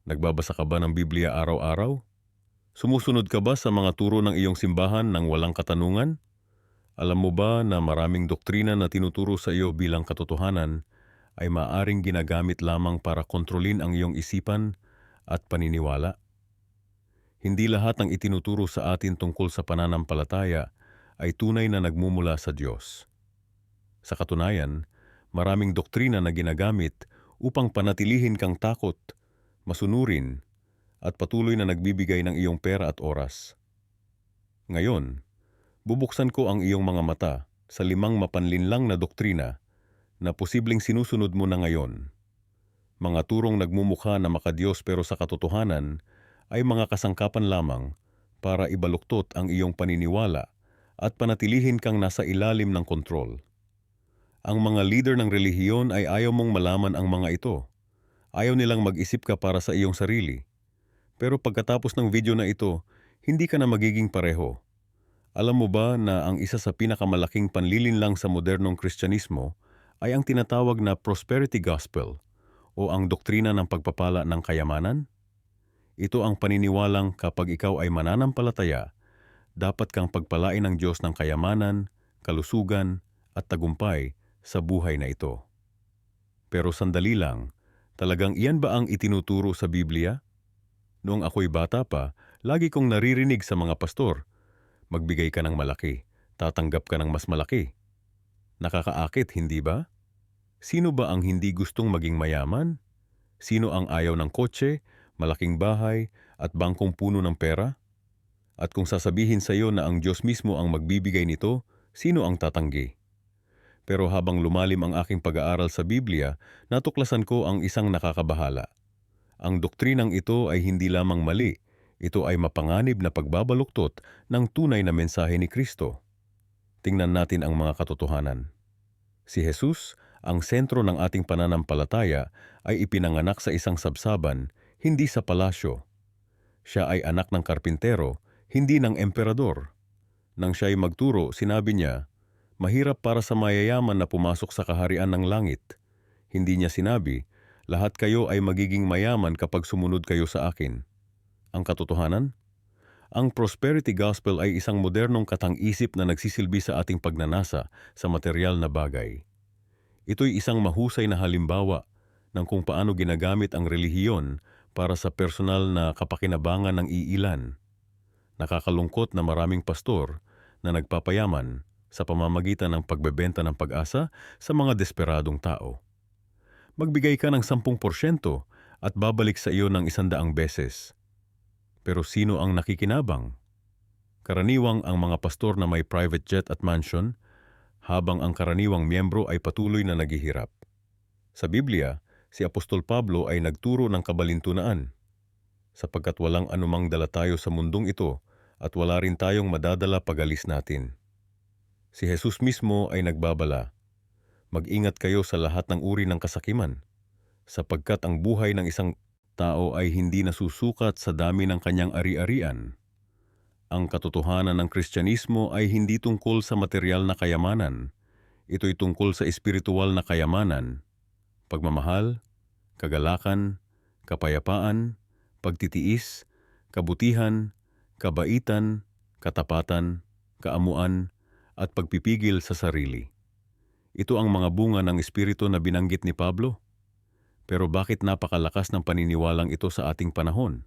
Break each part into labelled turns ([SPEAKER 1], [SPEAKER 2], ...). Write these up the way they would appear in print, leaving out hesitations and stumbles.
[SPEAKER 1] Nagbabasa ka ba ng Biblia araw-araw? Sumusunod ka ba sa mga turo ng iyong simbahan ng walang katanungan? Alam mo ba na maraming doktrina na tinuturo sa iyo bilang katotohanan ay maaring ginagamit lamang para kontrolin ang iyong isipan at paniniwala? Hindi lahat ng itinuturo sa atin tungkol sa pananampalataya ay tunay na nagmumula sa Diyos. Sa katunayan, maraming doktrina na ginagamit upang panatilihin kang takot, masunurin, at patuloy na nagbibigay ng iyong pera at oras. Ngayon, bubuksan ko ang iyong mga mata sa 5 mapanlinlang na doktrina na posibleng sinusunod mo na ngayon. Mga turong nagmumukha na makadiyos pero sa katotohanan ay mga kasangkapan lamang para ibaluktot ang iyong paniniwala at panatilihin kang nasa ilalim ng kontrol. Ang mga leader ng relihiyon ay ayaw mong malaman ang mga ito. Ayaw nilang mag-isip ka para sa iyong sarili. Pero pagkatapos ng video na ito, hindi ka na magiging pareho. Alam mo ba na ang isa sa pinakamalaking panlilinlang sa modernong Kristyanismo ay ang tinatawag na prosperity gospel o ang doktrina ng pagpapala ng kayamanan? Ito ang paniniwalang kapag ikaw ay mananampalataya, dapat kang pagpalain ng Diyos ng kayamanan, kalusugan at tagumpay sa buhay na ito. Pero sandali lang, talagang iyan ba ang itinuturo sa Biblia? Noong ako'y bata pa, lagi kong naririnig sa mga pastor, magbigay ka ng malaki, tatanggap ka ng mas malaki. Nakakaakit, hindi ba? Sino ba ang hindi gustong maging mayaman? Sino ang ayaw ng kotse, malaking bahay, at bangkong puno ng pera? At kung sasabihin sa iyo na ang Diyos mismo ang magbibigay nito, sino ang tatanggi? Pero habang lumalim ang aking pag-aaral sa Biblia, natuklasan ko ang isang nakakabahala. Ang doktrinang ito ay hindi lamang mali, ito ay mapanganib na pagbabaluktot ng tunay na mensahe ni Kristo. Tingnan natin ang mga katotohanan. Si Jesus, ang sentro ng ating pananampalataya, ay ipinanganak sa isang sabsaban, hindi sa palasyo. Siya ay anak ng karpintero, hindi ng emperador. Nang siya'y magturo, sinabi niya, mahirap para sa mayayaman na pumasok sa kaharian ng langit. Hindi niya sinabi, lahat kayo ay magiging mayaman kapag sumunod kayo sa akin. Ang katotohanan? Ang prosperity gospel ay isang modernong katang-isip na nagsisilbi sa ating pagnanasa sa material na bagay. Ito'y isang mahusay na halimbawa ng kung paano ginagamit ang relihiyon para sa personal na kapakinabangan ng iilan. Nakakalungkot na maraming pastor na nagpapayaman sa pamamagitan ng pagbebenta ng pag-asa sa mga desperadong tao. Magbigay ka ng 10% at babalik sa iyo ng 100 beses. Pero sino ang nakikinabang? Karaniwang ang mga pastor na may private jet at mansion, habang ang karaniwang miyembro ay patuloy na naghihirap. Sa Biblia, si Apostol Pablo ay nagturo ng kabalintunaan, sapagkat walang anumang dala tayo sa mundong ito at wala rin tayong madadala pag-alis natin. Si Jesus mismo ay nagbabala, mag-ingat kayo sa lahat ng uri ng kasakiman, sapagkat ang buhay ng isang tao ay hindi nasusukat sa dami ng kanyang ari-arian. Ang katotohanan ng Kristyanismo ay hindi tungkol sa material na kayamanan. Ito'y tungkol sa espiritual na kayamanan, pagmamahal, kagalakan, kapayapaan, pagtitiis, kabutihan, kabaitan, katapatan, kaamuan, at pagpipigil sa sarili. Ito ang mga bunga ng espiritu na binanggit ni Pablo. Pero bakit napakalakas ng paniniwalang ito sa ating panahon?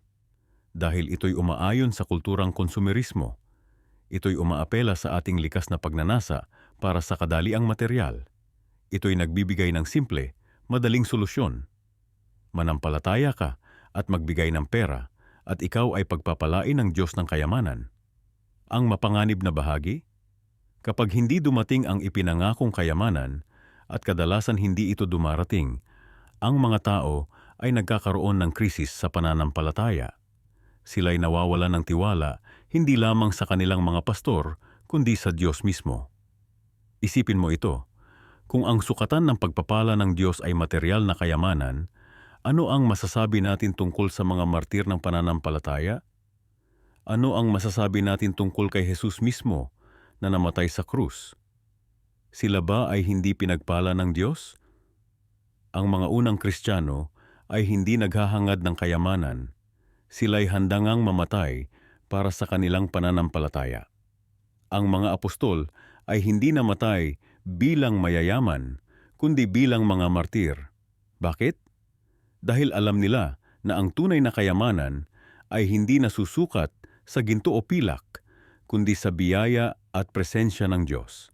[SPEAKER 1] Dahil ito'y umaayon sa kulturang konsumerismo. Ito'y umaapela sa ating likas na pagnanasa para sa kadaliang material. Ito'y nagbibigay ng simple, madaling solusyon. Manampalataya ka at magbigay ng pera at ikaw ay pagpapalain ng Diyos ng kayamanan. Ang mapanganib na bahagi? Kapag hindi dumating ang ipinangakong kayamanan at kadalasan hindi ito dumarating, ang mga tao ay nagkakaroon ng krisis sa pananampalataya. Sila'y nawawalan ng tiwala hindi lamang sa kanilang mga pastor, kundi sa Diyos mismo. Isipin mo ito, kung ang sukatan ng pagpapala ng Diyos ay material na kayamanan, ano ang masasabi natin tungkol sa mga martir ng pananampalataya? Ano ang masasabi natin tungkol kay Jesus mismo na namatay sa krus? Sila ba ay hindi pinagpala ng Diyos? Ang mga unang Kristiyano ay hindi naghahangad ng kayamanan. Sila'y handang mamatay para sa kanilang pananampalataya. Ang mga apostol ay hindi namatay bilang mayayaman, kundi bilang mga martir. Bakit? Dahil alam nila na ang tunay na kayamanan ay hindi nasusukat sa ginto o pilak, kundi sa biyaya at presensya ng Diyos.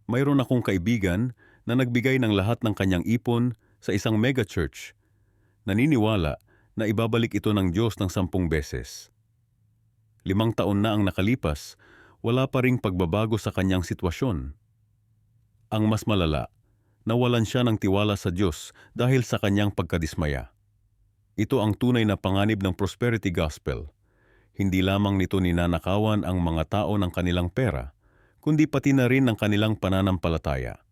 [SPEAKER 1] Mayroon akong kaibigan na nagbigay ng lahat ng kanyang ipon sa isang megachurch. Naniniwala na ibabalik ito ng Diyos ng 10 beses. 5 taon na ang nakalipas, wala pa ring pagbabago sa kanyang sitwasyon. Ang mas malala, nawalan siya ng tiwala sa Diyos dahil sa kanyang pagkadismaya. Ito ang tunay na panganib ng prosperity gospel. Hindi lamang nito ninanakawan ang mga tao ng kanilang pera, kundi pati na rin ng kanilang pananampalataya.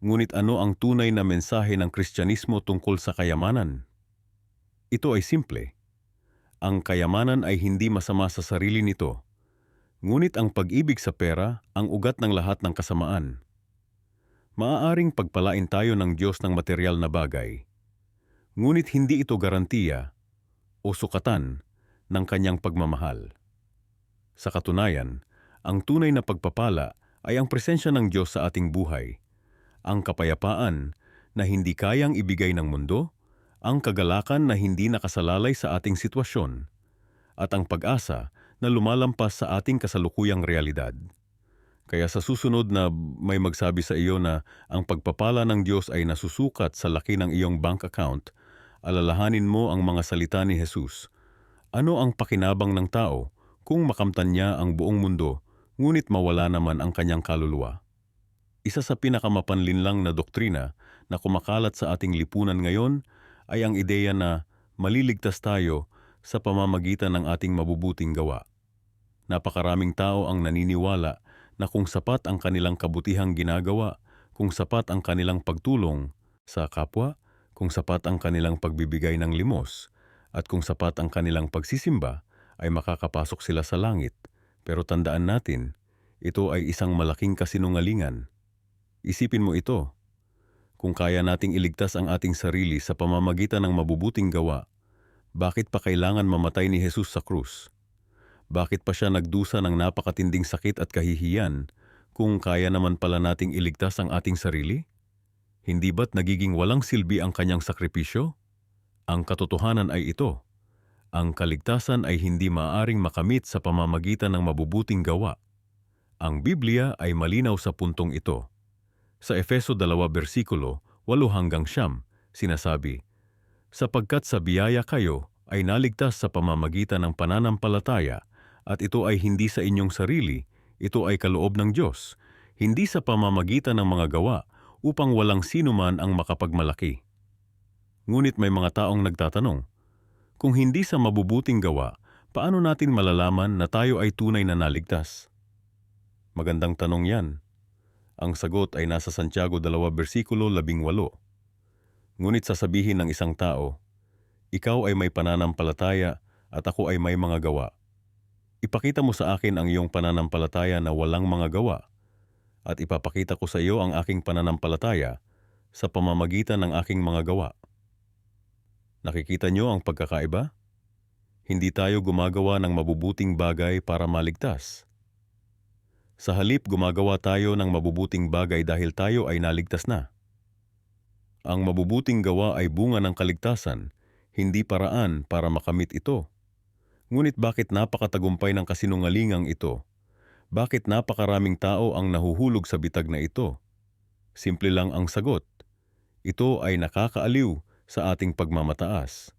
[SPEAKER 1] Ngunit ano ang tunay na mensahe ng Kristyanismo tungkol sa kayamanan? Ito ay simple. Ang kayamanan ay hindi masama sa sarili nito, ngunit ang pag-ibig sa pera ang ugat ng lahat ng kasamaan. Maaaring pagpalain tayo ng Diyos ng material na bagay, ngunit hindi ito garantiya o sukatan ng kanyang pagmamahal. Sa katunayan, ang tunay na pagpapala ay ang presensya ng Diyos sa ating buhay, ang kapayapaan na hindi kayang ibigay ng mundo, ang kagalakan na hindi nakasalalay sa ating sitwasyon, at ang pag-asa na lumalampas sa ating kasalukuyang realidad. Kaya sa susunod na may magsabi sa iyo na ang pagpapala ng Diyos ay nasusukat sa laki ng iyong bank account, alalahanin mo ang mga salita ni Jesus. Ano ang pakinabang ng tao kung makamtan niya ang buong mundo, ngunit mawala naman ang kanyang kaluluwa? Isa sa pinakamapanlinlang na doktrina na kumakalat sa ating lipunan ngayon ay ang ideya na maliligtas tayo sa pamamagitan ng ating mabubuting gawa. Napakaraming tao ang naniniwala na kung sapat ang kanilang kabutihang ginagawa, kung sapat ang kanilang pagtulong sa kapwa, kung sapat ang kanilang pagbibigay ng limos, at kung sapat ang kanilang pagsisimba, ay makakapasok sila sa langit. Pero tandaan natin, ito ay isang malaking kasinungalingan. Isipin mo ito. Kung kaya nating iligtas ang ating sarili sa pamamagitan ng mabubuting gawa, bakit pa kailangan mamatay ni Jesus sa krus? Bakit pa siya nagdusa ng napakatinding sakit at kahihiyan kung kaya naman pala nating iligtas ang ating sarili? Hindi ba't nagiging walang silbi ang kanyang sakripisyo? Ang katotohanan ay ito. Ang kaligtasan ay hindi maaaring makamit sa pamamagitan ng mabubuting gawa. Ang Biblia ay malinaw sa puntong ito. Sa Efeso 2 versikulo 8-9 sinasabi, "Sapagkat sa biyaya kayo ay naligtas sa pamamagitan ng pananampalataya, at ito ay hindi sa inyong sarili, ito ay kaloob ng Diyos, hindi sa pamamagitan ng mga gawa, upang walang sino man ang makapagmalaki." Ngunit may mga taong nagtatanong, kung hindi sa mabubuting gawa, paano natin malalaman na tayo ay tunay na naligtas? Magandang tanong yan. Ang sagot ay nasa Santiago 2 versikulo 18. Ngunit sasabihin ng isang tao, "Ikaw ay may pananampalataya at ako ay may mga gawa. Ipakita mo sa akin ang iyong pananampalataya na walang mga gawa, at ipapakita ko sa iyo ang aking pananampalataya sa pamamagitan ng aking mga gawa." Nakikita niyo ang pagkakaiba? Hindi tayo gumagawa ng mabubuting bagay para maligtas. Sa halip, gumagawa tayo ng mabubuting bagay dahil tayo ay naligtas na. Ang mabubuting gawa ay bunga ng kaligtasan, hindi paraan para makamit ito. Ngunit bakit napakatagumpay ng kasinungalingang ito? Bakit napakaraming tao ang nahuhulog sa bitag na ito? Simple lang ang sagot. Ito ay nakakaaliw sa ating pagmamataas.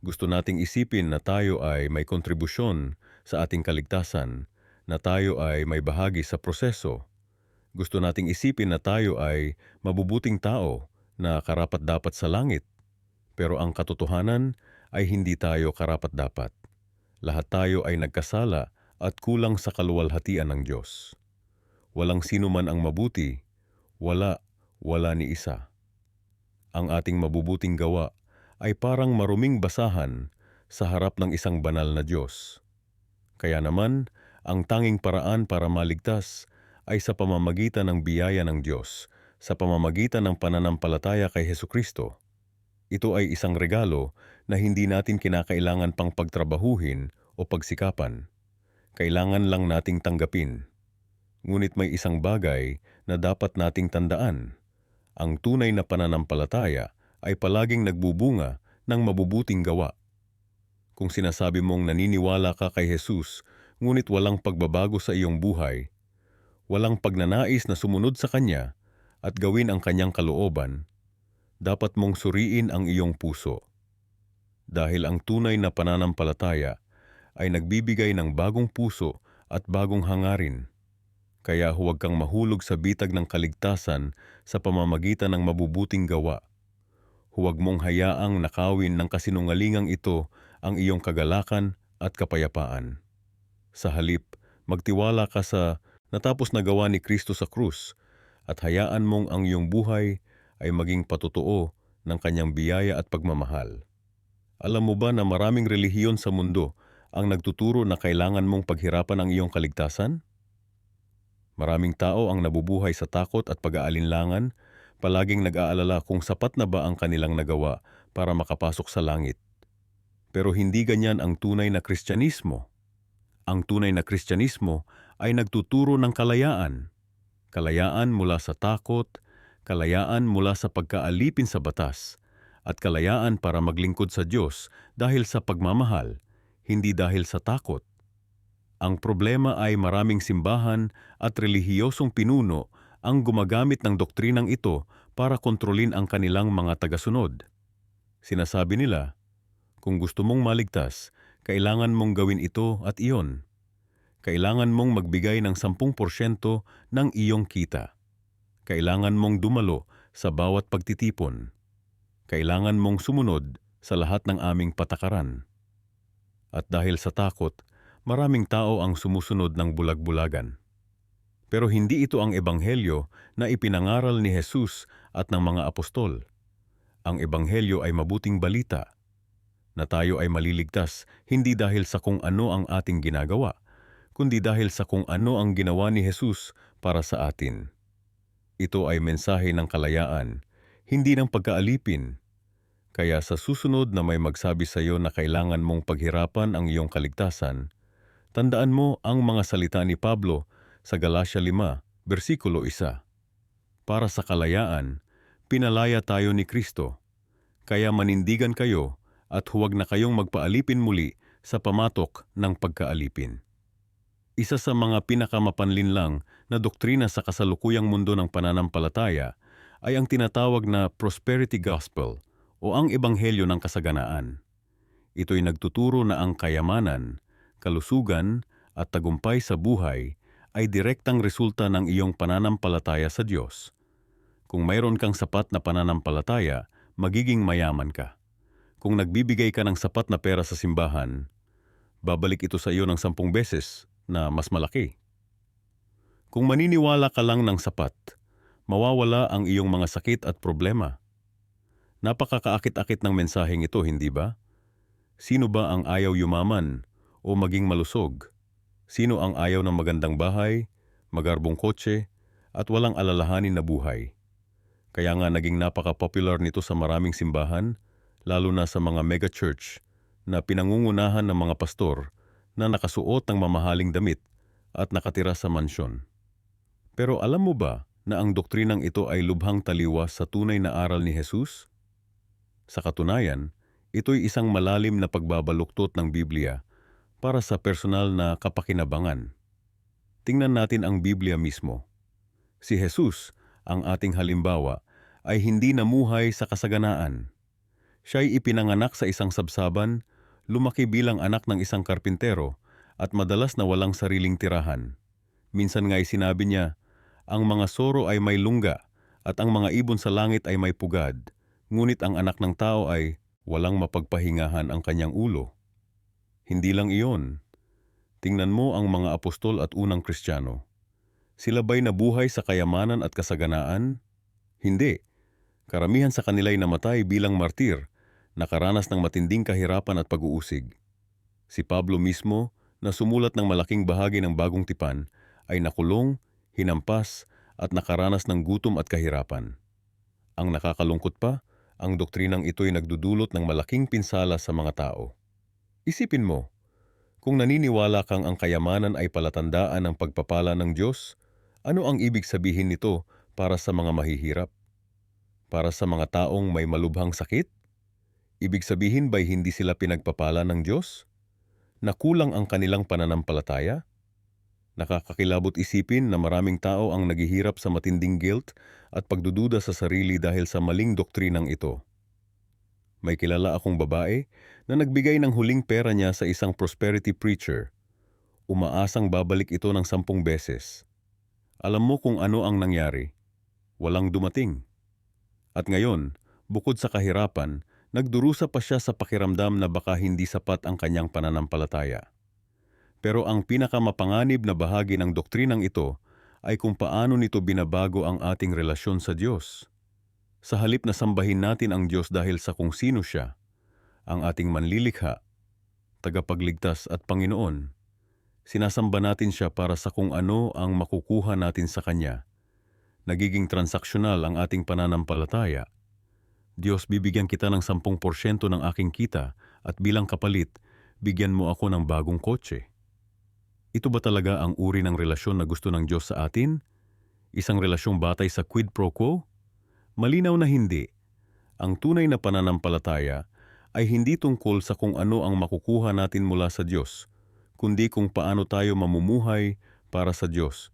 [SPEAKER 1] Gusto nating isipin na tayo ay may kontribusyon sa ating kaligtasan, na tayo ay may bahagi sa proseso. Gusto nating isipin na tayo ay mabubuting tao na karapat-dapat sa langit. Pero ang katotohanan ay hindi tayo karapat-dapat. Lahat tayo ay nagkasala at kulang sa kaluwalhatian ng Diyos. Walang sino man ang mabuti, wala ni isa. Ang ating mabubuting gawa ay parang maruming basahan sa harap ng isang banal na Diyos. Kaya naman, ang tanging paraan para maligtas ay sa pamamagitan ng biyaya ng Diyos, sa pamamagitan ng pananampalataya kay Hesukristo. Ito ay isang regalo na hindi natin kinakailangan pang pagtrabahuhin o pagsikapan. Kailangan lang nating tanggapin. Ngunit may isang bagay na dapat nating tandaan. Ang tunay na pananampalataya ay palaging nagbubunga ng mabubuting gawa. Kung sinasabi mong naniniwala ka kay Jesus, ngunit walang pagbabago sa iyong buhay, walang pagnanais na sumunod sa Kanya at gawin ang Kanyang kalooban, dapat mong suriin ang iyong puso. Dahil ang tunay na pananampalataya ay nagbibigay ng bagong puso at bagong hangarin. Kaya huwag kang mahulog sa bitag ng kaligtasan sa pamamagitan ng mabubuting gawa. Huwag mong hayaang nakawin ng kasinungalingang ito ang iyong kagalakan at kapayapaan. Sa halip, magtiwala ka sa natapos na gawa ni Kristo sa krus at hayaan mong ang iyong buhay ay maging patotoo ng Kanyang biyaya at pagmamahal. Alam mo ba na maraming relihiyon sa mundo ang nagtuturo na kailangan mong paghirapan ang iyong kaligtasan? Maraming tao ang nabubuhay sa takot at pag-aalinlangan, palaging nag-aalala kung sapat na ba ang kanilang nagawa para makapasok sa langit. Pero hindi ganyan ang tunay na Kristyanismo. Ang tunay na Kristyanismo ay nagtuturo ng kalayaan. Kalayaan mula sa takot, kalayaan mula sa pagkaalipin sa batas, at kalayaan para maglingkod sa Diyos dahil sa pagmamahal, hindi dahil sa takot. Ang problema ay maraming simbahan at relihiyosong pinuno ang gumagamit ng doktrinang ito para kontrolin ang kanilang mga tagasunod. Sinasabi nila, kung gusto mong maligtas, kailangan mong gawin ito at iyon. Kailangan mong magbigay ng 10% ng iyong kita. Kailangan mong dumalo sa bawat pagtitipon. Kailangan mong sumunod sa lahat ng aming patakaran. At dahil sa takot, maraming tao ang sumusunod ng bulag-bulagan. Pero hindi ito ang ebanghelyo na ipinangaral ni Jesus at ng mga apostol. Ang ebanghelyo ay mabuting balita, na tayo ay maliligtas hindi dahil sa kung ano ang ating ginagawa, kundi dahil sa kung ano ang ginawa ni Jesus para sa atin. Ito ay mensahe ng kalayaan, hindi ng pagkaalipin. Kaya sa susunod na may magsabi sa iyo na kailangan mong paghirapan ang iyong kaligtasan, tandaan mo ang mga salita ni Pablo sa Galatia 5, versikulo 1. Para sa kalayaan, pinalaya tayo ni Kristo. Kaya manindigan kayo at huwag na kayong magpaalipin muli sa pamatok ng pagkaalipin. Isa sa mga pinakamapanlinlang na doktrina sa kasalukuyang mundo ng pananampalataya ay ang tinatawag na prosperity gospel o ang ebanghelyo ng kasaganaan. Ito'y nagtuturo na ang kayamanan, kalusugan at tagumpay sa buhay ay direktang resulta ng iyong pananampalataya sa Diyos. Kung mayroon kang sapat na pananampalataya, magiging mayaman ka. Kung nagbibigay ka ng sapat na pera sa simbahan, babalik ito sa iyo ng 10 beses na mas malaki. Kung maniniwala ka lang ng sapat, mawawala ang iyong mga sakit at problema. Napakakaakit-akit ng mensaheng ito, hindi ba? Sino ba ang ayaw yumaman o maging malusog? Sino ang ayaw ng magandang bahay, magarbong kotse, at walang alalahanin na buhay? Kaya nga naging napaka-popular nito sa maraming simbahan, lalo na sa mga mega-church na pinangungunahan ng mga pastor na nakasuot ng mamahaling damit at nakatira sa mansyon. Pero alam mo ba na ang doktrinang ito ay lubhang taliwas sa tunay na aral ni Jesus? Sa katunayan, ito'y isang malalim na pagbabaluktot ng Biblia para sa personal na kapakinabangan. Tingnan natin ang Biblia mismo. Si Jesus, ang ating halimbawa, ay hindi namuhay sa kasaganaan. Siya'y ipinanganak sa isang sabsaban, lumaki bilang anak ng isang karpintero, at madalas na walang sariling tirahan. Minsan nga'y sinabi niya, ang mga soro ay may lungga, at ang mga ibon sa langit ay may pugad, ngunit ang anak ng tao ay walang mapagpahingahan ang kanyang ulo. Hindi lang iyon. Tingnan mo ang mga apostol at unang Kristiyano. Sila ba'y nabuhay sa kayamanan at kasaganaan? Hindi. Karamihan sa kanila'y namatay bilang martir, nakaranas ng matinding kahirapan at pag-uusig. Si Pablo mismo, na sumulat ng malaking bahagi ng Bagong Tipan, ay nakulong, hinampas, at nakaranas ng gutom at kahirapan. Ang nakakalungkot pa, Ang doktrinang ito'y nagdudulot ng malaking pinsala sa mga tao. Isipin mo, kung naniniwala kang ang kayamanan ay palatandaan ng pagpapala ng Diyos, ano ang ibig sabihin nito para sa mga mahihirap? Para sa mga taong may malubhang sakit? Ibig sabihin ba'y hindi sila pinagpapala ng Diyos? Nakulang ang kanilang pananampalataya? Nakakakilabot isipin na maraming tao ang naghihirap sa matinding guilt at pagdududa sa sarili dahil sa maling doktrinang ito. May kilala akong babae na nagbigay ng huling pera niya sa isang prosperity preacher. Umaasang babalik ito ng 10 beses. Alam mo kung ano ang nangyari? Walang dumating. At ngayon, bukod sa kahirapan, nagdurusa pa siya sa pakiramdam na baka hindi sapat ang kanyang pananampalataya. Pero ang pinakamapanganib na bahagi ng doktrinang ito ay kung paano nito binabago ang ating relasyon sa Diyos. Sa halip na sambahin natin ang Diyos dahil sa kung sino siya, ang ating manlilikha, tagapagligtas at Panginoon, sinasamba natin siya para sa kung ano ang makukuha natin sa Kanya. Nagiging transaksyonal ang ating pananampalataya. Diyos, bibigyan kita ng 10% ng aking kita at bilang kapalit, bigyan mo ako ng bagong kotse. Ito ba talaga ang uri ng relasyon na gusto ng Diyos sa atin? Isang relasyong batay sa quid pro quo? Malinaw na hindi. Ang tunay na pananampalataya ay hindi tungkol sa kung ano ang makukuha natin mula sa Diyos, kundi kung paano tayo mamumuhay para sa Diyos.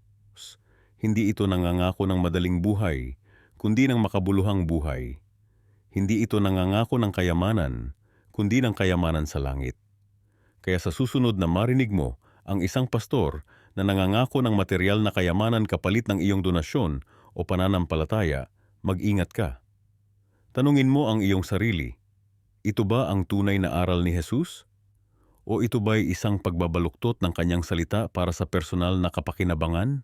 [SPEAKER 1] Hindi ito nangangako ng madaling buhay, kundi ng makabuluhang buhay. Hindi ito nangangako ng kayamanan, kundi ng kayamanan sa langit. Kaya sa susunod na marinig mo ang isang pastor na nangangako ng material na kayamanan kapalit ng iyong donasyon o pananampalataya, mag-ingat ka. Tanungin mo ang iyong sarili, ito ba ang tunay na aral ni Jesus? O ito ba'y isang pagbabaluktot ng kanyang salita para sa personal na kapakinabangan?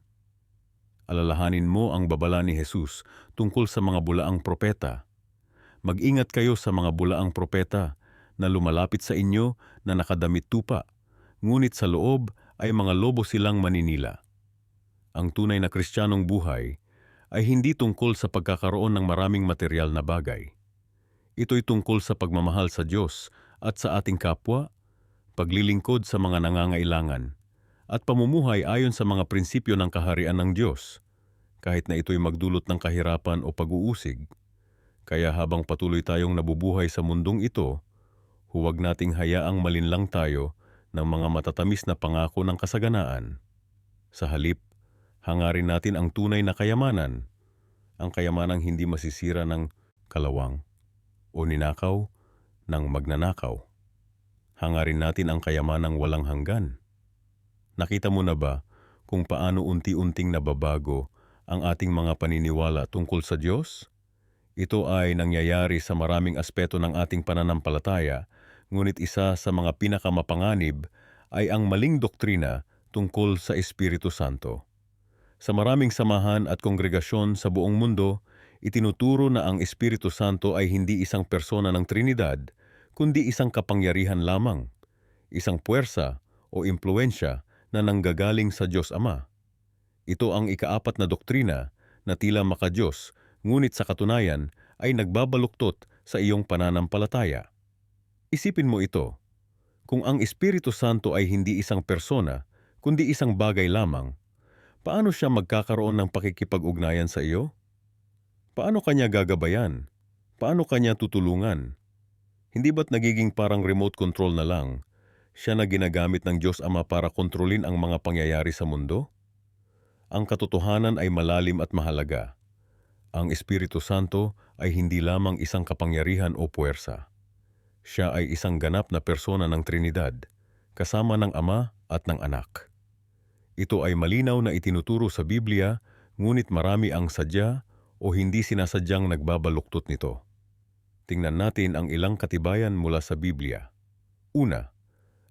[SPEAKER 1] Alalahanin mo ang babala ni Jesus tungkol sa mga bulaang propeta. Mag-ingat kayo sa mga bulaang propeta na lumalapit sa inyo na nakadamit tupa, ngunit sa loob ay mga lobo silang maninila. Ang tunay na Kristiyanong buhay ay hindi tungkol sa pagkakaroon ng maraming material na bagay. Ito'y tungkol sa pagmamahal sa Diyos at sa ating kapwa, paglilingkod sa mga nangangailangan, at pamumuhay ayon sa mga prinsipyo ng kaharian ng Diyos, kahit na ito'y magdulot ng kahirapan o pag-uusig. Kaya habang patuloy tayong nabubuhay sa mundong ito, huwag nating hayaang malinlang tayo ng mga matatamis na pangako ng kasaganaan. Sa halip, hangarin natin ang tunay na kayamanan, ang kayamanang hindi masisira ng kalawang o ninakaw ng magnanakaw. Hangarin natin ang kayamanang walang hanggan. Nakita mo na ba kung paano unti-unting nababago ang ating mga paniniwala tungkol sa Diyos? Ito ay nangyayari sa maraming aspeto ng ating pananampalataya, ngunit isa sa mga pinakamapanganib ay ang maling doktrina tungkol sa Espiritu Santo. Sa maraming samahan at kongregasyon sa buong mundo, itinuturo na ang Espiritu Santo ay hindi isang persona ng Trinidad, kundi isang kapangyarihan lamang, isang puwersa o impluensya na nanggagaling sa Diyos Ama. Ito ang ikaapat na doktrina na tila maka-Diyos, ngunit sa katunayan ay nagbabaluktot sa iyong pananampalataya. Isipin mo ito, kung ang Espiritu Santo ay hindi isang persona, kundi isang bagay lamang, paano siya magkakaroon ng pakikipag-ugnayan sa iyo? Paano kanya gagabayan? Paano kanya tutulungan? Hindi ba't nagiging parang remote control na lang, siya na ginagamit ng Diyos Ama para kontrolin ang mga pangyayari sa mundo? Ang katotohanan ay malalim at mahalaga. Ang Espiritu Santo ay hindi lamang isang kapangyarihan o puwersa. Siya ay isang ganap na persona ng Trinidad, kasama ng Ama at ng Anak. Ito ay malinaw na itinuturo sa Biblia, ngunit marami ang sadya o hindi sinasadyang nagbabaluktot nito. Tingnan natin ang ilang katibayan mula sa Biblia. Una,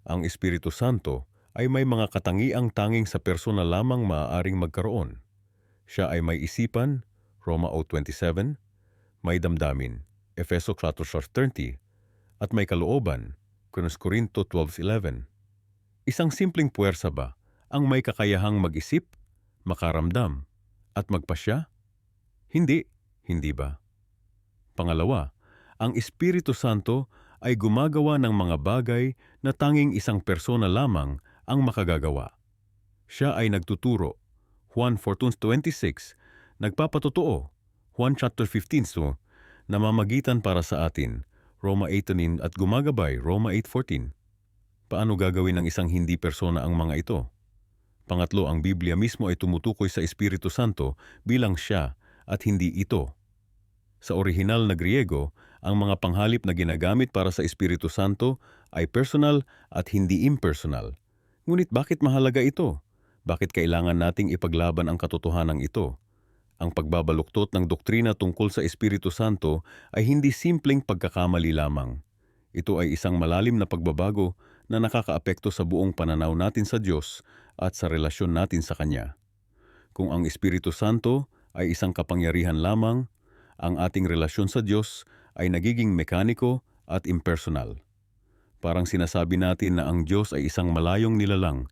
[SPEAKER 1] ang Espiritu Santo ay may mga katangiang tanging sa persona lamang maaaring magkaroon. Siya ay may isipan, Roma 0:27, may damdamin, Efeso 4:30, at may kalooban, 1 Corinto 12:11. Isang simpleng puwersa ba ang may kakayahang mag-isip, makaramdam, at magpasya? Hindi, hindi ba? Pangalawa, Ang Espiritu Santo ay gumagawa ng mga bagay na tanging isang persona lamang ang makagagawa. Siya ay nagtuturo, Juan 14:26, nagpapatotoo, Juan chapter 15, namamagitan para sa atin, Roma 8:9 at gumagabay, Roma 8:14. Paano gagawin ng isang hindi persona ang mga ito? Pangatlo, ang Biblia mismo ay tumutukoy sa Espiritu Santo bilang siya at hindi ito. Sa orihinal na Griego, ang mga panghalip na ginagamit para sa Espiritu Santo ay personal at hindi impersonal. Ngunit bakit mahalaga ito? Bakit kailangan nating ipaglaban ang katotohanan ito? Ang pagbabaluktot ng doktrina tungkol sa Espiritu Santo ay hindi simpleng pagkakamali lamang. Ito ay isang malalim na pagbabago na nakakaapekto sa buong pananaw natin sa Diyos at sa relasyon natin sa Kanya. Kung ang Espiritu Santo ay isang kapangyarihan lamang, ang ating relasyon sa Diyos ay nagiging mekaniko at impersonal. Parang sinasabi natin na ang Diyos ay isang malayong nilalang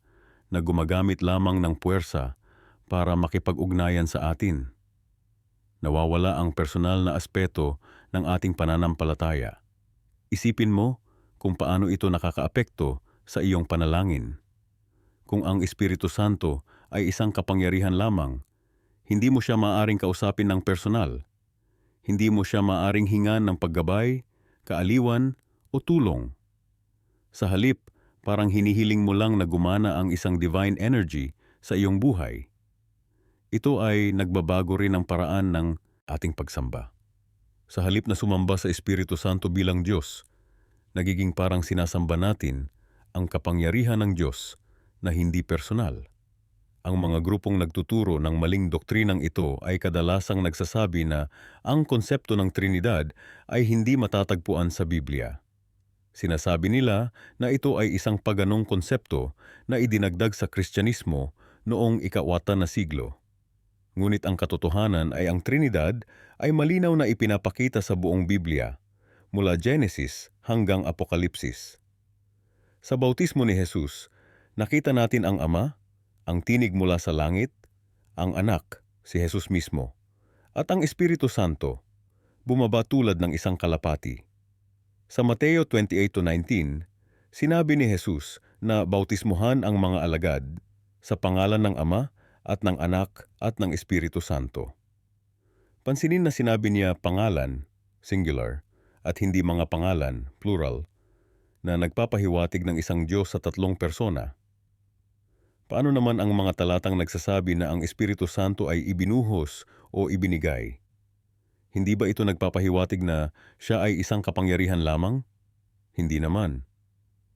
[SPEAKER 1] na gumagamit lamang ng puwersa para makipag-ugnayan sa atin. Nawawala ang personal na aspeto ng ating pananampalataya. Isipin mo kung paano ito nakakaapekto sa iyong panalangin. Kung ang Espiritu Santo ay isang kapangyarihan lamang, hindi mo siya maaaring kausapin ng personal. Hindi mo siya maaaring hingan ng paggabay, kaaliwan o tulong. Sa halip, parang hinihiling mo lang na gumana ang isang divine energy sa iyong buhay. Ito ay nagbabago rin ang paraan ng ating pagsamba. Sa halip na sumamba sa Espiritu Santo bilang Diyos, nagiging parang sinasamba natin ang kapangyarihan ng Diyos na hindi personal. Ang mga grupong nagtuturo ng maling doktrinang ito ay kadalasang nagsasabi na ang konsepto ng Trinidad ay hindi matatagpuan sa Biblia. Sinasabi nila na ito ay isang paganong konsepto na idinagdag sa Kristyanismo noong ika-4 na siglo. Ngunit ang katotohanan ay ang Trinidad ay malinaw na ipinapakita sa buong Biblia, mula Genesis hanggang Apokalipsis. Sa bautismo ni Jesus, nakita natin ang Ama, ang tinig mula sa langit, ang anak, si Jesus mismo, at ang Espiritu Santo, bumaba tulad ng isang kalapati. Sa Mateo 28:19, sinabi ni Jesus na bautismuhan ang mga alagad sa pangalan ng Ama at ng Anak at ng Espiritu Santo. Pansinin na sinabi niya pangalan, singular, at hindi mga pangalan, plural, na nagpapahiwatig ng isang Diyos sa tatlong persona. Paano naman ang mga talatang nagsasabi na ang Espiritu Santo ay ibinuhos o ibinigay? Hindi ba ito nagpapahiwatig na siya ay isang kapangyarihan lamang? Hindi naman.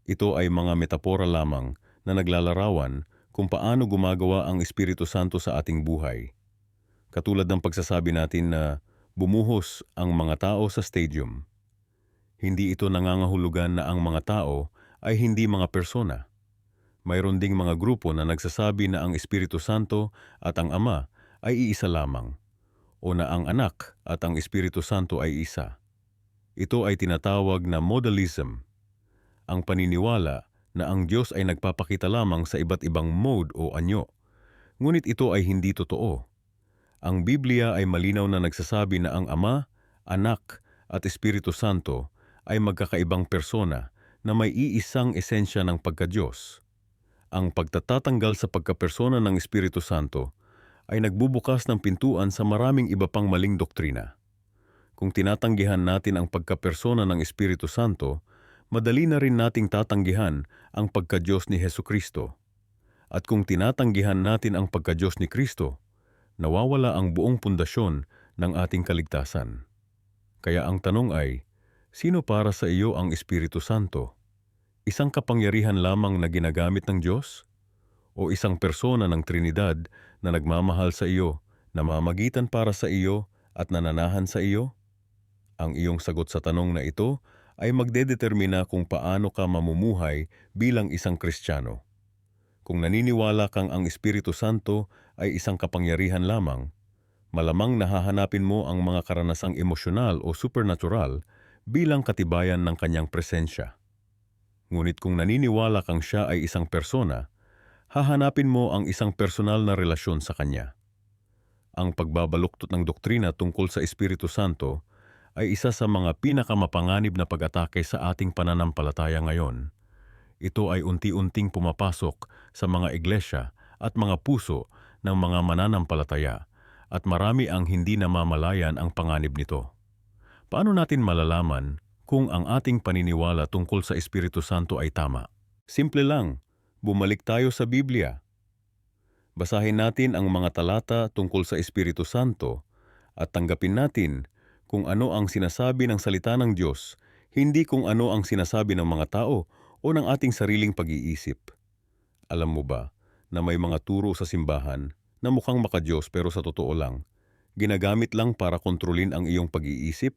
[SPEAKER 1] Ito ay mga metapora lamang na naglalarawan kung paano gumagawa ang Espiritu Santo sa ating buhay. Katulad ng pagsasabi natin na bumuhos ang mga tao sa stadium. Hindi ito nangangahulugan na ang mga tao ay hindi mga persona. Mayroon ding mga grupo na nagsasabi na ang Espiritu Santo at ang Ama ay iisa lamang, o na ang Anak at ang Espiritu Santo ay isa. Ito ay tinatawag na modalism, ang paniniwala na ang Diyos ay nagpapakita lamang sa iba't ibang mode o anyo. Ngunit ito ay hindi totoo. Ang Biblia ay malinaw na nagsasabi na ang Ama, Anak at Espiritu Santo ay magkakaibang persona na may iisang esensya ng pagka-Diyos. Ang pagtatatanggal sa pagkapersona ng Espiritu Santo ay nagbubukas ng pintuan sa maraming iba pang maling doktrina. Kung tinatanggihan natin ang pagkapersona ng Espiritu Santo, madali na rin nating tatanggihan ang pagka-Diyos ni Hesukristo. At kung tinatanggihan natin ang pagka-Diyos ni Kristo, nawawala ang buong pundasyon ng ating kaligtasan. Kaya ang tanong ay, sino para sa iyo ang Espiritu Santo? Isang kapangyarihan lamang na ginagamit ng Diyos? O isang persona ng Trinidad na nagmamahal sa iyo, namamagitan para sa iyo at nananahan sa iyo? Ang iyong sagot sa tanong na ito ay magdedetermina kung paano ka mamumuhay bilang isang Kristiyano. Kung naniniwala kang ang Espiritu Santo ay isang kapangyarihan lamang, malamang nahahanapin mo ang mga karanasang emosyonal o supernatural bilang katibayan ng kanyang presensya. Ngunit kung naniniwala kang siya ay isang persona, hahanapin mo ang isang personal na relasyon sa kanya. Ang pagbabaluktot ng doktrina tungkol sa Espiritu Santo ay isa sa mga pinakamapanganib na pag-atake sa ating pananampalataya ngayon. Ito ay unti-unting pumapasok sa mga iglesia at mga puso ng mga mananampalataya at marami ang hindi namamalayan ang panganib nito. Paano natin malalaman kung ang ating paniniwala tungkol sa Espiritu Santo ay tama? Simple lang, bumalik tayo sa Biblia. Basahin natin ang mga talata tungkol sa Espiritu Santo at tanggapin natin kung ano ang sinasabi ng salita ng Diyos, hindi kung ano ang sinasabi ng mga tao o ng ating sariling pag-iisip. Alam mo ba na may mga turo sa simbahan na mukhang makadiyos pero sa totoo lang, ginagamit lang para kontrolin ang iyong pag-iisip?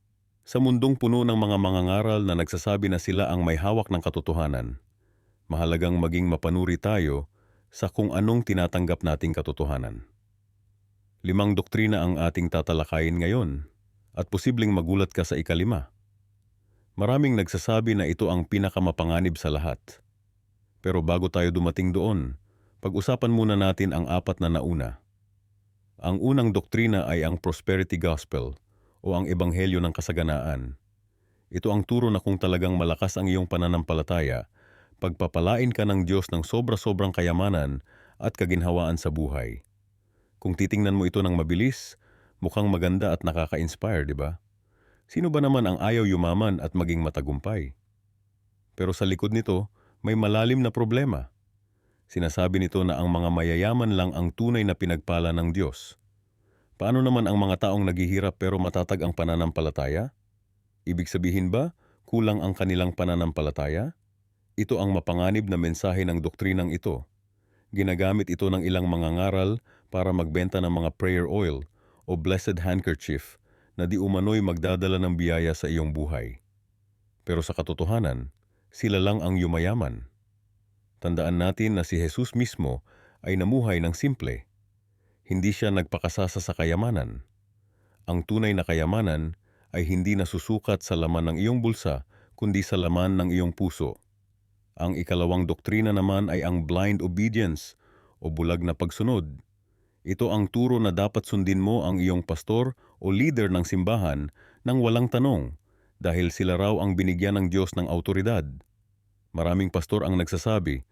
[SPEAKER 1] Sa mundong puno ng mga mangangaral na nagsasabi na sila ang may hawak ng katotohanan, mahalagang maging mapanuri tayo sa kung anong tinatanggap nating katotohanan. 5 doktrina ang ating tatalakayin ngayon at posibleng magulat ka sa ika-5. Maraming nagsasabi na ito ang pinakamapanganib sa lahat. Pero bago tayo dumating doon, pag-usapan muna natin ang 4 na nauna. Ang unang doktrina ay ang prosperity gospel o ang ebanghelyo ng kasaganaan. Ito ang turo na kung talagang malakas ang iyong pananampalataya, pagpapalain ka ng Diyos ng sobra-sobrang kayamanan at kaginhawaan sa buhay. Kung titingnan mo ito ng mabilis, mukhang maganda at nakaka-inspire, di ba? Sino ba naman ang ayaw yumaman at maging matagumpay? Pero sa likod nito, may malalim na problema. Sinasabi nito na ang mga mayayaman lang ang tunay na pinagpala ng Diyos. Paano naman ang mga taong naghihirap pero matatag ang pananampalataya? Ibig sabihin ba, kulang ang kanilang pananampalataya? Ito ang mapanganib na mensahe ng doktrinang ito. Ginagamit ito ng ilang mangangaral para magbenta ng mga prayer oil o blessed handkerchief na di umano'y magdadala ng biyaya sa iyong buhay. Pero sa katotohanan, sila lang ang yumayaman. Tandaan natin na si Jesus mismo ay namuhay ng simple. Hindi siya nagpakasasa sa kayamanan. Ang tunay na kayamanan ay hindi nasusukat sa laman ng iyong bulsa, kundi sa laman ng iyong puso. Ang ikalawang doktrina naman ay ang blind obedience o bulag na pagsunod. Ito ang turo na dapat sundin mo ang iyong pastor o leader ng simbahan nang walang tanong dahil sila raw ang binigyan ng Diyos ng autoridad. Maraming pastor ang nagsasabi,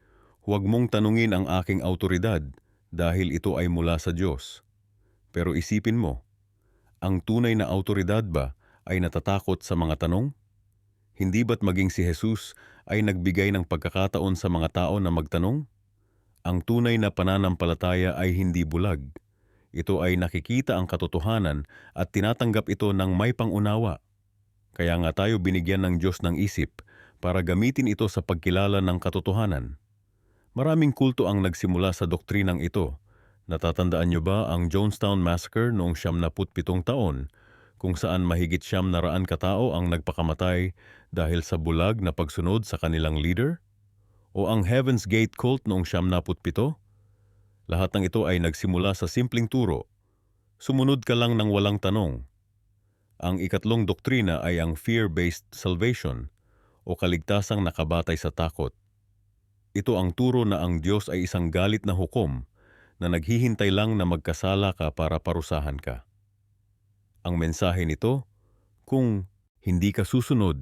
[SPEAKER 1] "Huwag mong tanungin ang aking autoridad dahil ito ay mula sa Diyos." Pero isipin mo, ang tunay na autoridad ba ay natatakot sa mga tanong? Hindi ba't maging si Jesus ay nagbigay ng pagkakataon sa mga tao na magtanong? Ang tunay na pananampalataya ay hindi bulag. Ito ay nakikita ang katotohanan at tinatanggap ito ng may pangunawa. Kaya nga tayo binigyan ng Diyos ng isip para gamitin ito sa pagkilala ng katotohanan. Maraming kulto ang nagsimula sa doktrinang ito. Natatandaan niyo ba ang Jonestown Massacre noong 77 taon, kung saan mahigit 700 katao ang nagpakamatay dahil sa bulag na pagsunod sa kanilang leader? O ang Heaven's Gate cult noong 77? Lahat ng ito ay nagsimula sa simpleng turo. Sumunod ka lang ng walang tanong. Ang ikatlong doktrina ay ang fear-based salvation o kaligtasang nakabatay sa takot. Ito ang turo na ang Diyos ay isang galit na hukom na naghihintay lang na magkasala ka para parusahan ka. Ang mensahe nito, kung hindi ka susunod,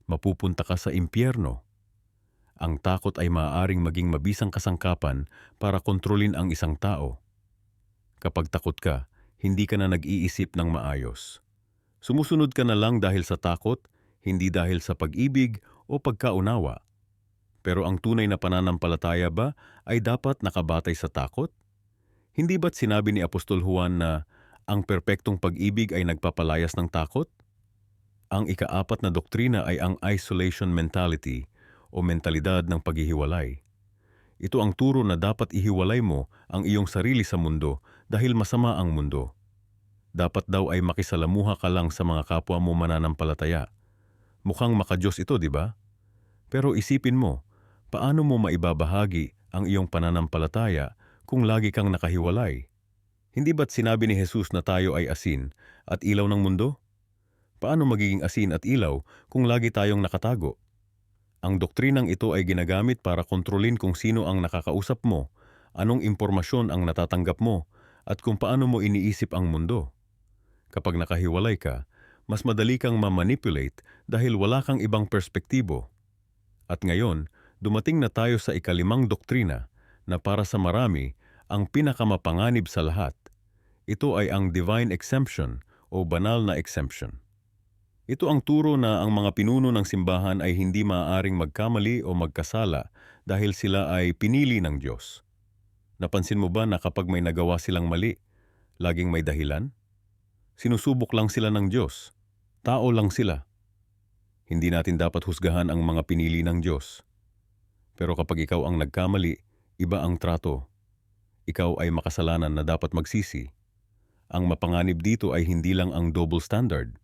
[SPEAKER 1] mapupunta ka sa impyerno. Ang takot ay maaaring maging mabisang kasangkapan para kontrolin ang isang tao. Kapag takot ka, hindi ka na nag-iisip ng maayos. Sumusunod ka na lang dahil sa takot, hindi dahil sa pag-ibig o pagkaunawa. Pero ang tunay na pananampalataya ba ay dapat nakabatay sa takot? Hindi ba't sinabi ni Apostol Juan na ang perpektong pag-ibig ay nagpapalayas ng takot? Ang ika-4 na doktrina ay ang isolation mentality o mentalidad ng paghihiwalay. Ito ang turo na dapat ihiwalay mo ang iyong sarili sa mundo dahil masama ang mundo. Dapat daw ay makisalamuha ka lang sa mga kapwa mo mananampalataya. Mukhang makadiyos ito, di ba? Pero isipin mo, paano mo maibabahagi ang iyong pananampalataya kung lagi kang nakahiwalay? Hindi ba't sinabi ni Jesus na tayo ay asin at ilaw ng mundo? Paano magiging asin at ilaw kung lagi tayong nakatago? Ang doktrinang ito ay ginagamit para kontrolin kung sino ang nakakausap mo, anong impormasyon ang natatanggap mo, at kung paano mo iniisip ang mundo. Kapag nakahiwalay ka, Mas madali kang ma-manipulate dahil wala kang ibang perspektibo. At ngayon, dumating na tayo sa ikalimang doktrina na para sa marami ang pinakamapanganib sa lahat. Ito ay ang divine exemption o banal na exemption. Ito ang turo na ang mga pinuno ng simbahan ay hindi maaaring magkamali o magkasala dahil sila ay pinili ng Diyos. Napansin mo ba na kapag may nagawa silang mali, laging may dahilan? Sinusubok lang sila ng Diyos. Tao lang sila. Hindi natin dapat husgahan ang mga pinili ng Diyos. Pero kapag ikaw ang nagkamali, iba ang trato. Ikaw ay makasalanan na dapat magsisi. Ang mapanganib dito ay hindi lang ang double standard.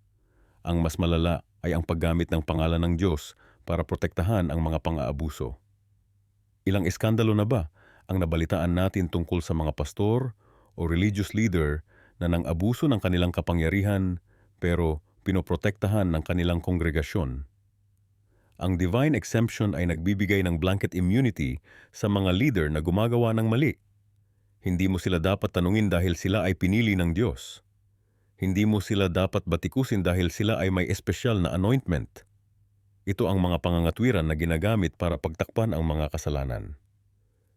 [SPEAKER 1] Ang mas malala ay ang paggamit ng pangalan ng Diyos para protektahan ang mga pang-aabuso. Ilang eskandalo na ba ang nabalitaan natin tungkol sa mga pastor o religious leader na nang-abuso ng kanilang kapangyarihan pero pinoprotektahan ng kanilang kongregasyon? Ang divine exemption ay nagbibigay ng blanket immunity sa mga leader na gumagawa ng mali. Hindi mo sila dapat tanungin dahil sila ay pinili ng Diyos. Hindi mo sila dapat batikusin dahil sila ay may espesyal na anointment. Ito ang mga pangangatwiran na ginagamit para pagtakpan ang mga kasalanan.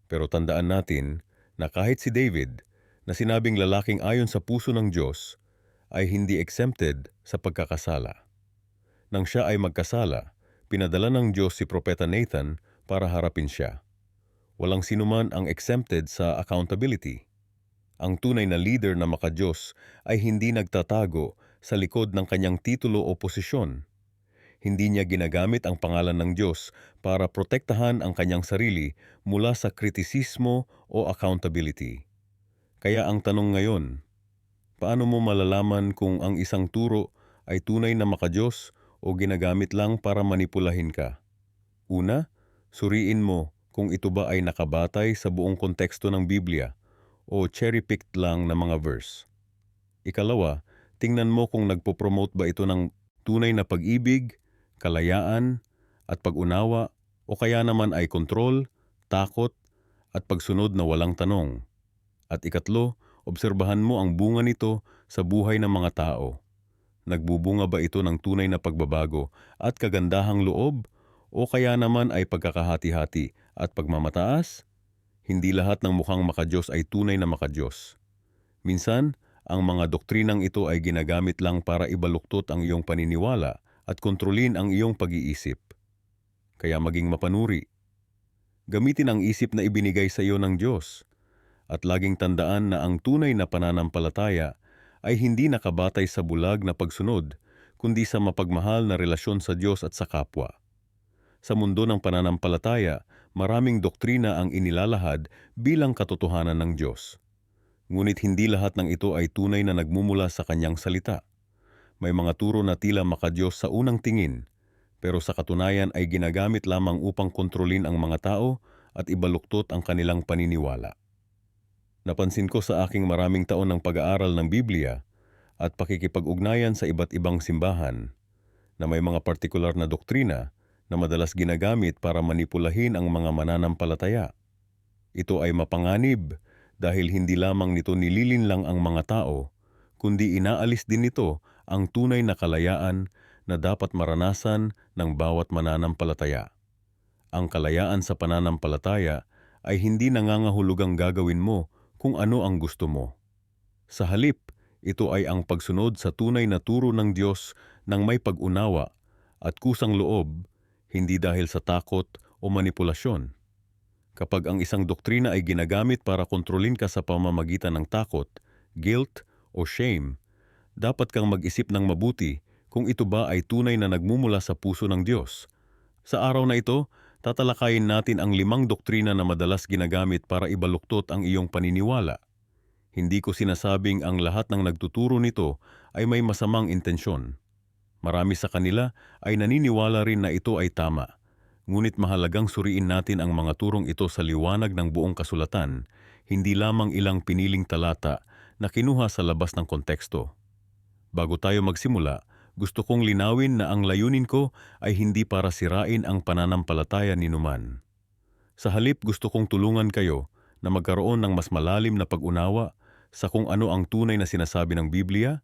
[SPEAKER 1] Pero tandaan natin na kahit si David, na sinabing lalaking ayon sa puso ng Diyos, ay hindi exempted sa pagkakasala. Nang siya ay magkasala, pinadala ng Diyos si Propeta Nathan para harapin siya. Walang sinuman ang exempted sa accountability. Ang tunay na leader na maka-Diyos ay hindi nagtatago sa likod ng kanyang titulo o posisyon. Hindi niya ginagamit ang pangalan ng Diyos para protektahan ang kanyang sarili mula sa kritisismo o accountability. Kaya ang tanong ngayon, paano mo malalaman kung ang isang turo ay tunay na maka-Diyos o ginagamit lang para manipulahin ka? Una, suriin mo kung ito ba ay nakabatay sa buong konteksto ng Biblia o cherry-picked lang na mga verse. Ikalawa, tingnan mo kung nagpo-promote ba ito ng tunay na pag-ibig, kalayaan, at pag-unawa o kaya naman ay kontrol, takot, at pagsunod na walang tanong. At ikatlo, obserbahan mo ang bunga nito sa buhay ng mga tao. Nagbubunga ba ito ng tunay na pagbabago at kagandahang loob o kaya naman ay pagkakahati-hati at pagmamataas? Hindi lahat ng mukhang maka-Diyos ay tunay na maka-Diyos. Minsan, ang mga doktrinang ito ay ginagamit lang para ibaluktot ang iyong paniniwala at kontrolin ang iyong pag-iisip. Kaya maging mapanuri. Gamitin ang isip na ibinigay sa iyo ng Diyos. At laging tandaan na ang tunay na pananampalataya ay hindi nakabatay sa bulag na pagsunod, kundi sa mapagmahal na relasyon sa Diyos at sa kapwa. Sa mundo ng pananampalataya, maraming doktrina ang inilalahad bilang katotohanan ng Diyos. Ngunit hindi lahat ng ito ay tunay na nagmumula sa kanyang salita. May mga turo na tila maka-Diyos sa unang tingin, pero sa katunayan ay ginagamit lamang upang kontrolin ang mga tao at ibaluktot ang kanilang paniniwala. Napansin ko sa aking maraming taon ng pag-aaral ng Biblia at pakikipag-ugnayan sa iba't ibang simbahan na may mga partikular na doktrina na madalas ginagamit para manipulahin ang mga mananampalataya. Ito ay mapanganib dahil hindi lamang nito nililinlang ang mga tao, kundi inaalis din nito ang tunay na kalayaan na dapat maranasan ng bawat mananampalataya. Ang kalayaan sa pananampalataya ay hindi nangangahulugang gagawin mo kung ano ang gusto mo. Sa halip, ito ay ang pagsunod sa tunay na turo ng Diyos ng may pag-unawa at kusang loob, hindi dahil sa takot o manipulasyon. Kapag ang isang doktrina ay ginagamit para kontrolin ka sa pamamagitan ng takot, guilt o shame, dapat kang mag-isip ng mabuti kung ito ba ay tunay na nagmumula sa puso ng Diyos. Sa araw na ito, tatalakayin natin ang 5 doktrina na madalas ginagamit para ibaluktot ang iyong paniniwala. Hindi ko sinasabing ang lahat ng nagtuturo nito ay may masamang intensyon. Marami sa kanila ay naniniwala rin na ito ay tama. Ngunit mahalagang suriin natin ang mga turong ito sa liwanag ng buong kasulatan, hindi lamang ilang piniling talata na kinuha sa labas ng konteksto. Bago tayo magsimula, gusto kong linawin na ang layunin ko ay hindi para sirain ang pananampalataya ni numan. Sa halip, gusto kong tulungan kayo na magkaroon ng mas malalim na pag-unawa sa kung ano ang tunay na sinasabi ng Biblia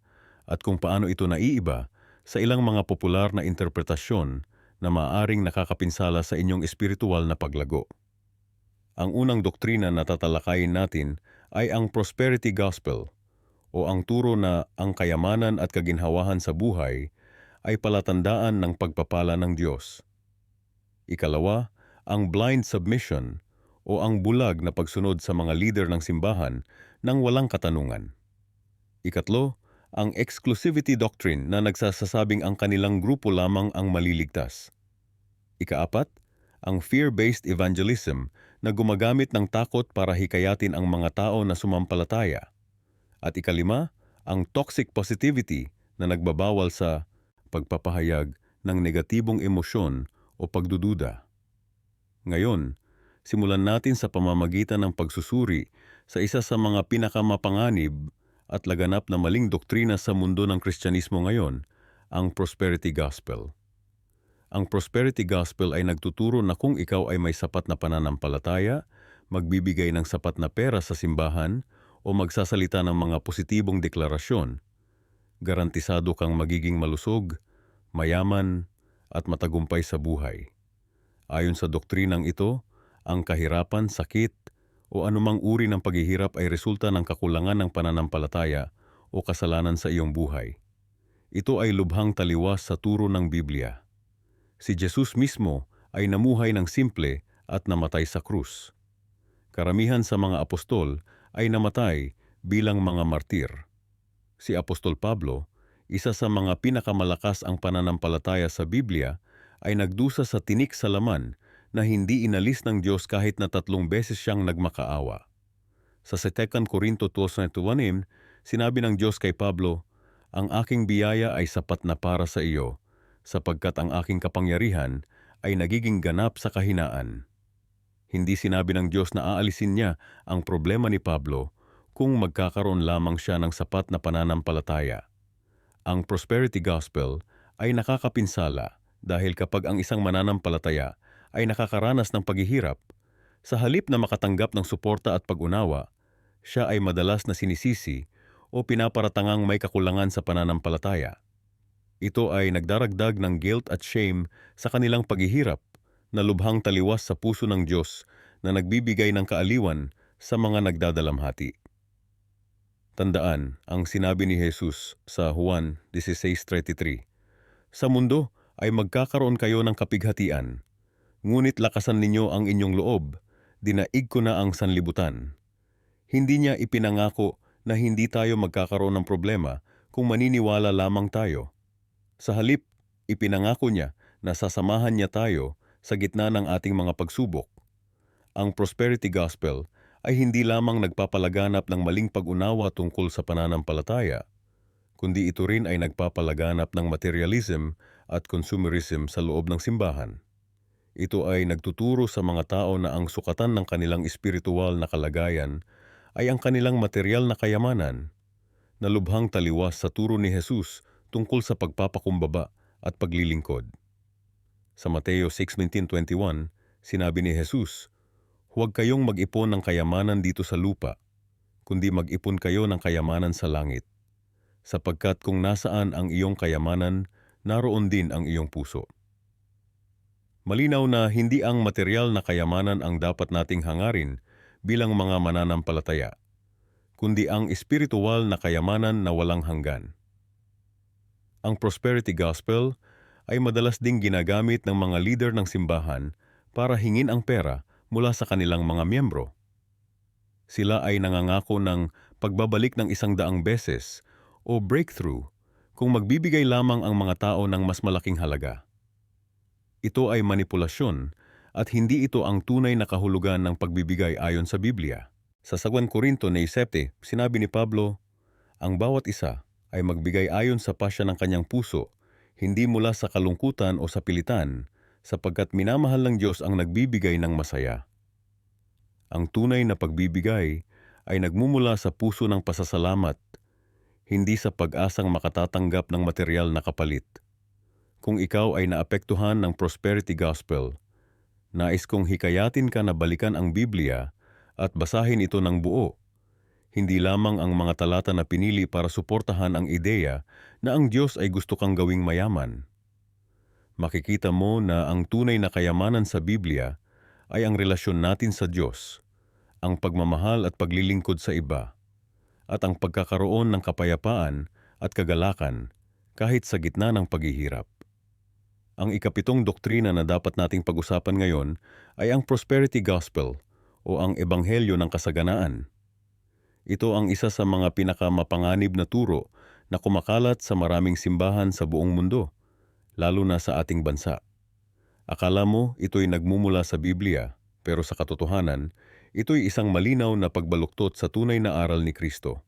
[SPEAKER 1] at kung paano ito naiiba sa ilang mga popular na interpretasyon na maaaring nakakapinsala sa inyong espiritual na paglago. Ang unang doktrina na tatalakayin natin ay ang prosperity gospel o ang turo na ang kayamanan at kaginhawahan sa buhay ay palatandaan ng pagpapala ng Diyos. Ikalawa, ang blind submission o ang bulag na pagsunod sa mga leader ng simbahan nang walang katanungan. Ikatlo, ang exclusivity doctrine na nagsasasabing ang kanilang grupo lamang ang maliligtas. Ikaapat, ang fear-based evangelism na gumagamit ng takot para hikayatin ang mga tao na sumampalataya. At ikalima, ang toxic positivity na nagbabawal sa pagpapahayag ng negatibong emosyon o pagdududa. Ngayon, simulan natin sa pamamagitan ng pagsusuri sa isa sa mga pinakamapanganib at laganap na maling doktrina sa mundo ng Kristyanismo ngayon, ang prosperity gospel. Ang prosperity gospel ay nagtuturo na kung ikaw ay may sapat na pananampalataya, magbibigay ng sapat na pera sa simbahan, o magsasalita ng mga positibong deklarasyon, garantisado kang magiging malusog, mayaman, at matagumpay sa buhay. Ayon sa doktrinang ito, ang kahirapan, sakit, o anumang uri ng paghihirap ay resulta ng kakulangan ng pananampalataya o kasalanan sa iyong buhay. Ito ay lubhang taliwas sa turo ng Biblia. Si Jesus mismo ay namuhay ng simple at namatay sa krus. Karamihan sa mga apostol ay namatay bilang mga martir. Si Apostol Pablo, isa sa mga pinakamalakas ang pananampalataya sa Biblia, ay nagdusa sa tinik sa laman na hindi inalis ng Diyos kahit na 3 beses siyang nagmakaawa. Sa 2 Korinto 12:21, sinabi ng Diyos kay Pablo, "Ang aking biyaya ay sapat na para sa iyo, sapagkat ang aking kapangyarihan ay nagiging ganap sa kahinaan." Hindi sinabi ng Diyos na aalisin niya ang problema ni Pablo kung magkakaroon lamang siya ng sapat na pananampalataya. Ang prosperity gospel ay nakakapinsala dahil kapag ang isang mananampalataya ay nakakaranas ng paghihirap, sa halip na makatanggap ng suporta at pag-unawa, siya ay madalas na sinisisi o pinaparatangang may kakulangan sa pananampalataya. Ito ay nagdaragdag ng guilt at shame sa kanilang paghihirap na lubhang taliwas sa puso ng Diyos na nagbibigay ng kaaliwan sa mga nagdadalamhati. Tandaan ang sinabi ni Jesus sa Juan 16:33, "Sa mundo ay magkakaroon kayo ng kapighatian, ngunit lakasan ninyo ang inyong loob, dinaig ko na ang sanlibutan." Hindi niya ipinangako na hindi tayo magkakaroon ng problema kung maniniwala lamang tayo. Sa halip, ipinangako niya na sasamahan niya tayo sa gitna ng ating mga pagsubok. Ang prosperity gospel ay hindi lamang nagpapalaganap ng maling pag-unawa tungkol sa pananampalataya, kundi ito rin ay nagpapalaganap ng materialism at consumerism sa loob ng simbahan. Ito ay nagtuturo sa mga tao na ang sukatan ng kanilang espiritual na kalagayan ay ang kanilang material na kayamanan, na lubhang taliwas sa turo ni Jesus tungkol sa pagpapakumbaba at paglilingkod. Sa Mateo 6:21, sinabi ni Jesus, "Huwag kayong mag-ipon ng kayamanan dito sa lupa, kundi mag-ipon kayo ng kayamanan sa langit. Sapagkat kung nasaan ang iyong kayamanan, naroon din ang iyong puso." Malinaw na hindi ang material na kayamanan ang dapat nating hangarin bilang mga mananampalataya, kundi ang espiritual na kayamanan na walang hanggan. Ang prosperity gospel ay madalas ding ginagamit ng mga leader ng simbahan para hingin ang pera mula sa kanilang mga miyembro. Sila ay nangangako ng pagbabalik ng 100 beses o breakthrough kung magbibigay lamang ang mga tao ng mas malaking halaga. Ito ay manipulasyon at hindi ito ang tunay na kahulugan ng pagbibigay ayon sa Biblia. Sa 2 Korinto 9:7, sinabi ni Pablo, "Ang bawat isa ay magbigay ayon sa pasya ng kanyang puso, hindi mula sa kalungkutan o sa pilitan, sapagkat minamahal ng Diyos ang nagbibigay ng masaya." Ang tunay na pagbibigay ay nagmumula sa puso ng pasasalamat, hindi sa pag-asang makatatanggap ng material na kapalit. Kung ikaw ay naapektuhan ng prosperity gospel, nais kong hikayatin ka na balikan ang Biblia at basahin ito ng buo. hindi lamang ang mga talata na pinili para suportahan ang ideya na ang Diyos ay gusto kang gawing mayaman. Makikita mo na ang tunay na kayamanan sa Biblia ay ang relasyon natin sa Diyos, ang pagmamahal at paglilingkod sa iba, at ang pagkakaroon ng kapayapaan at kagalakan kahit sa gitna ng paghihirap. Ang ikapitong doktrina na dapat nating pag-usapan ngayon ay ang prosperity gospel o ang ebanghelyo ng kasaganaan. Ito ang isa sa mga pinakamapanganib na turo na kumakalat sa maraming simbahan sa buong mundo, lalo na sa ating bansa. Akala mo ito'y nagmumula sa Biblia, pero sa katotohanan, ito'y isang malinaw na pagbaluktot sa tunay na aral ni Kristo.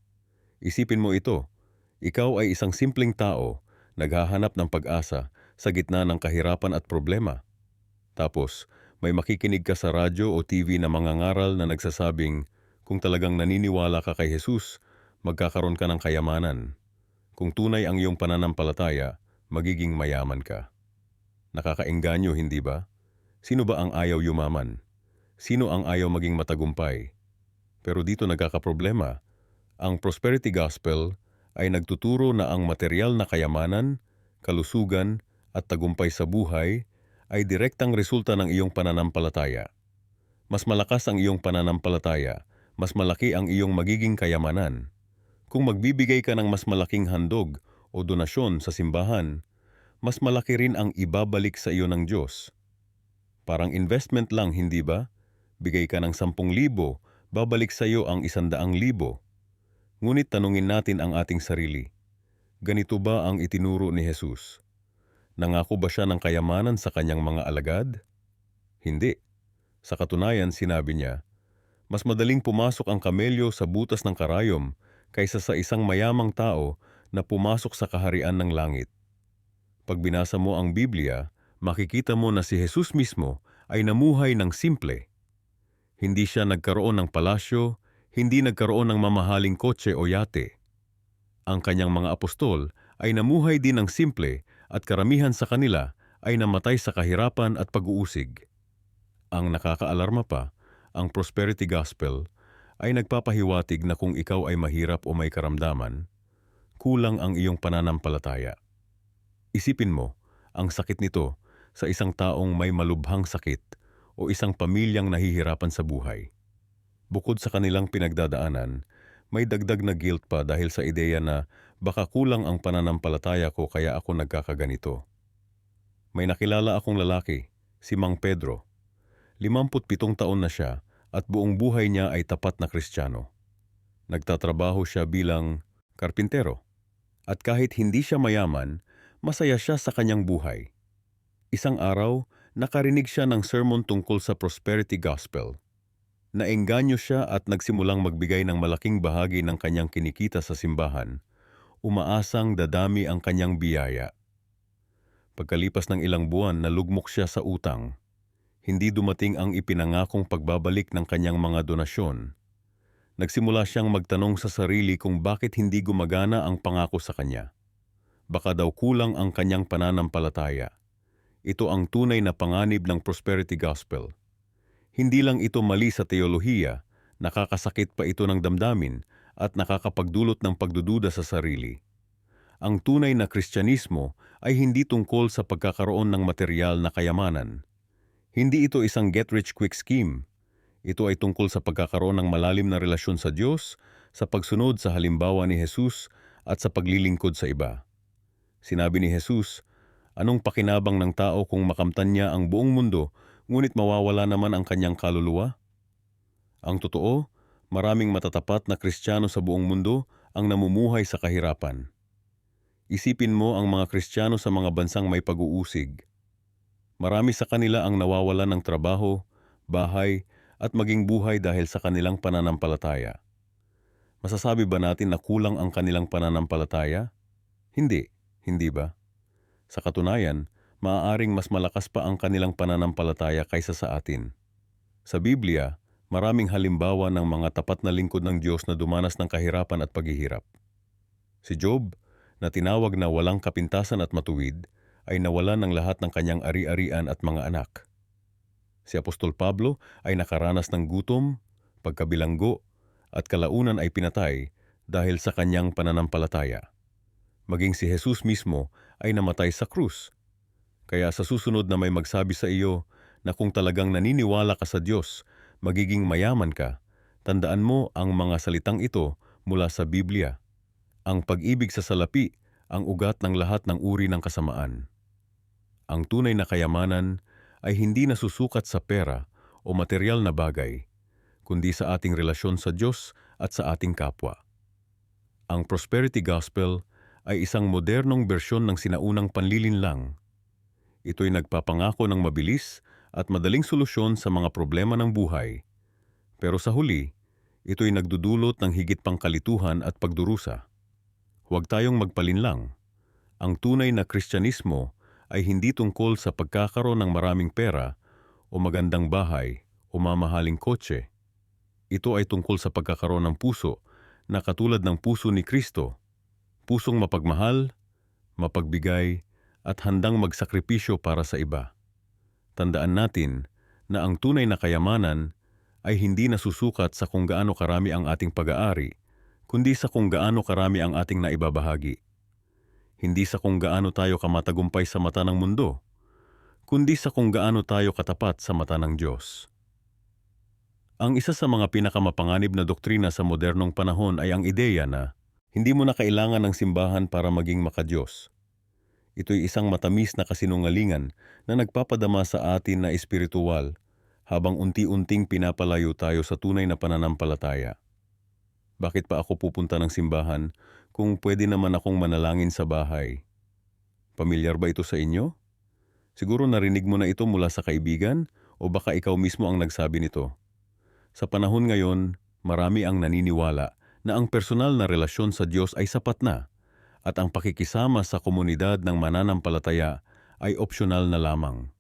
[SPEAKER 1] Isipin mo ito, ikaw ay isang simpleng tao, naghahanap ng pag-asa sa gitna ng kahirapan at problema. Tapos, may makikinig ka sa radyo o TV na mangangaral na nagsasabing, kung talagang naniniwala ka kay Jesus, magkakaroon ka ng kayamanan. Kung tunay ang iyong pananampalataya, magiging mayaman ka. Nakakaengganyo, hindi ba? Sino ba ang ayaw yumaman? Sino ang ayaw maging matagumpay? Pero dito nagkakaproblema. Ang prosperity gospel ay nagtuturo na ang material na kayamanan, kalusugan, at tagumpay sa buhay ay direktang resulta ng iyong pananampalataya. Mas malakas ang iyong pananampalataya, mas malaki ang iyong magiging kayamanan. Kung magbibigay ka ng mas malaking handog o donasyon sa simbahan, mas malaki rin ang ibabalik sa iyo ng Diyos. Parang investment lang, hindi ba? Bigay ka ng 10,000, babalik sa iyo ang 100,000. Ngunit tanungin natin ang ating sarili. Ganito ba ang itinuro ni Jesus? Nangako ba siya ng kayamanan sa kanyang mga alagad? Hindi. Sa katunayan, sinabi niya, mas madaling pumasok ang kamelyo sa butas ng karayom kaysa sa isang mayamang tao na pumasok sa kaharian ng langit. Pag binasa mo ang Biblia, makikita mo na si Jesus mismo ay namuhay ng simple. Hindi siya nagkaroon ng palasyo, hindi nagkaroon ng mamahaling kotse o yate. Ang kanyang mga apostol ay namuhay din ng simple at karamihan sa kanila ay namatay sa kahirapan at pag-uusig. Ang nakakaalarma pa, ang prosperity gospel ay nagpapahiwatig na kung ikaw ay mahirap o may karamdaman, kulang ang iyong pananampalataya. Isipin mo, ang sakit nito sa isang taong may malubhang sakit o isang pamilyang nahihirapan sa buhay. Bukod sa kanilang pinagdadaanan, may dagdag na guilt pa dahil sa ideya na baka kulang ang pananampalataya ko kaya ako nagkakaganito. May nakilala akong lalaki, si Mang Pedro. 57 taon na siya at buong buhay niya ay tapat na Kristiyano. Nagtatrabaho siya bilang karpintero. At kahit hindi siya mayaman, masaya siya sa kanyang buhay. Isang araw, nakarinig siya ng sermon tungkol sa prosperity gospel. Naengganyo siya at nagsimulang magbigay ng malaking bahagi ng kanyang kinikita sa simbahan, umaasang dadami ang kanyang biyaya. Pagkalipas ng ilang buwan, nalugmok siya sa utang. Hindi dumating ang ipinangakong pagbabalik ng kanyang mga donasyon. Nagsimula siyang magtanong sa sarili kung bakit hindi gumagana ang pangako sa kanya. Baka daw kulang ang kanyang pananampalataya. Ito ang tunay na panganib ng prosperity gospel. Hindi lang ito mali sa teolohiya, nakakasakit pa ito ng damdamin at nakakapagdulot ng pagdududa sa sarili. Ang tunay na Kristyanismo ay hindi tungkol sa pagkakaroon ng material na kayamanan. Hindi ito isang get-rich-quick scheme. Ito ay tungkol sa pagkakaroon ng malalim na relasyon sa Diyos, sa pagsunod sa halimbawa ni Jesus at sa paglilingkod sa iba. Sinabi ni Jesus, anong pakinabang ng tao kung makamtan niya ang buong mundo ngunit mawawala naman ang kanyang kaluluwa? Ang totoo, maraming matatapat na Kristiyano sa buong mundo ang namumuhay sa kahirapan. Isipin mo ang mga Kristiyano sa mga bansang may pag-uusig. Marami sa kanila ang nawawalan ng trabaho, bahay, at maging buhay dahil sa kanilang pananampalataya. Masasabi ba natin na kulang ang kanilang pananampalataya? Hindi, hindi ba? Sa katunayan, maaaring mas malakas pa ang kanilang pananampalataya kaysa sa atin. Sa Biblia, maraming halimbawa ng mga tapat na lingkod ng Diyos na dumanas ng kahirapan at paghihirap. Si Job, na tinawag na walang kapintasan at matuwid, ay nawalan ng lahat ng kanyang ari-arian at mga anak. Si Apostol Pablo ay nakaranas ng gutom, pagkabilanggo, at kalaunan ay pinatay dahil sa kanyang pananampalataya. Maging si Jesus mismo ay namatay sa krus. Kaya sa susunod na may magsabi sa iyo na kung talagang naniniwala ka sa Diyos, magiging mayaman ka, tandaan mo ang mga salitang ito mula sa Biblia. Ang pag-ibig sa salapi ang ugat ng lahat ng uri ng kasamaan. Ang tunay na kayamanan ay hindi nasusukat sa pera o material na bagay, kundi sa ating relasyon sa Diyos at sa ating kapwa. Ang prosperity gospel ay isang modernong bersyon ng sinaunang panlilinlang. Ito'y nagpapangako ng mabilis at madaling solusyon sa mga problema ng buhay. Pero sa huli, ito'y nagdudulot ng higit pang kalituhan at pagdurusa. Huwag tayong magpalinlang. Ang tunay na Kristyanismo ay hindi tungkol sa pagkakaroon ng maraming pera o magandang bahay o mamahaling kotse. Ito ay tungkol sa pagkakaroon ng puso na katulad ng puso ni Kristo, pusong mapagmahal, mapagbigay, at handang magsakripisyo para sa iba. Tandaan natin na ang tunay na kayamanan ay hindi nasusukat sa kung gaano karami ang ating pag-aari, kundi sa kung gaano karami ang ating naibabahagi. Hindi sa kung gaano tayo kamatagumpay sa mata ng mundo, kundi sa kung gaano tayo katapat sa mata ng Diyos. Ang isa sa mga pinakamapanganib na doktrina sa modernong panahon ay ang ideya na hindi mo na kailangan ng simbahan para maging makadiyos. Ito'y isang matamis na kasinungalingan na nagpapadama sa atin na espiritual habang unti-unting pinapalayo tayo sa tunay na pananampalataya. Bakit pa ako pupunta ng simbahan kung pwede naman akong manalangin sa bahay? Pamilyar ba ito sa inyo? Siguro narinig mo na ito mula sa kaibigan o baka ikaw mismo ang nagsabi nito. Sa panahon ngayon, marami ang naniniwala na ang personal na relasyon sa Diyos ay sapat na at ang pakikisama sa komunidad ng mananampalataya ay opsyonal na lamang.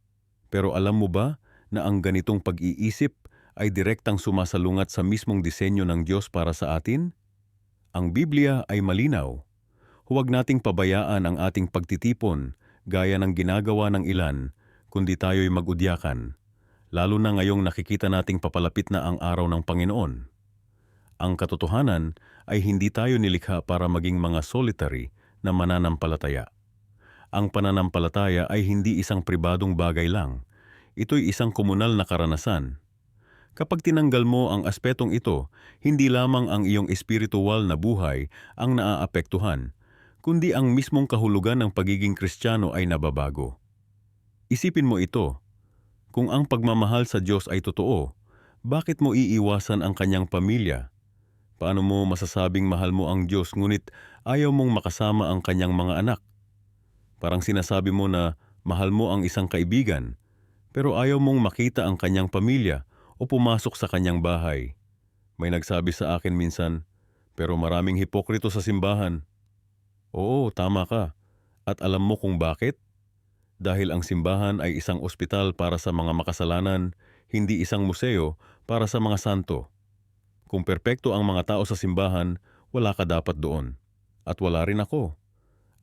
[SPEAKER 1] Pero alam mo ba na ang ganitong pag-iisip ay direktang sumasalungat sa mismong disenyo ng Diyos para sa atin? Ang Biblia ay malinaw. Huwag nating pabayaan ang ating pagtitipon gaya ng ginagawa ng ilan, kundi tayo'y mag-udyakan, lalo na ngayong nakikita nating papalapit na ang araw ng Panginoon. Ang katotohanan ay hindi tayo nilikha para maging mga solitary na mananampalataya. Ang pananampalataya ay hindi isang pribadong bagay lang. Ito'y isang komunal na karanasan. Kapag tinanggal mo ang aspetong ito, hindi lamang ang iyong espiritual na buhay ang naaapektuhan, kundi ang mismong kahulugan ng pagiging Kristiyano ay nababago. Isipin mo ito. Kung ang pagmamahal sa Diyos ay totoo, bakit mo iiwasan ang kanyang pamilya? Paano mo masasabing mahal mo ang Diyos ngunit ayaw mong makasama ang kanyang mga anak? Parang sinasabi mo na mahal mo ang isang kaibigan, pero ayaw mong makita ang kanyang pamilya o pumasok sa kanyang bahay. May nagsabi sa akin minsan, pero maraming hipokrito sa simbahan. Oo, tama ka. At alam mo kung bakit? Dahil ang simbahan ay isang ospital para sa mga makasalanan, hindi isang museo para sa mga santo. Kung perpekto ang mga tao sa simbahan, wala ka dapat doon. At wala rin ako.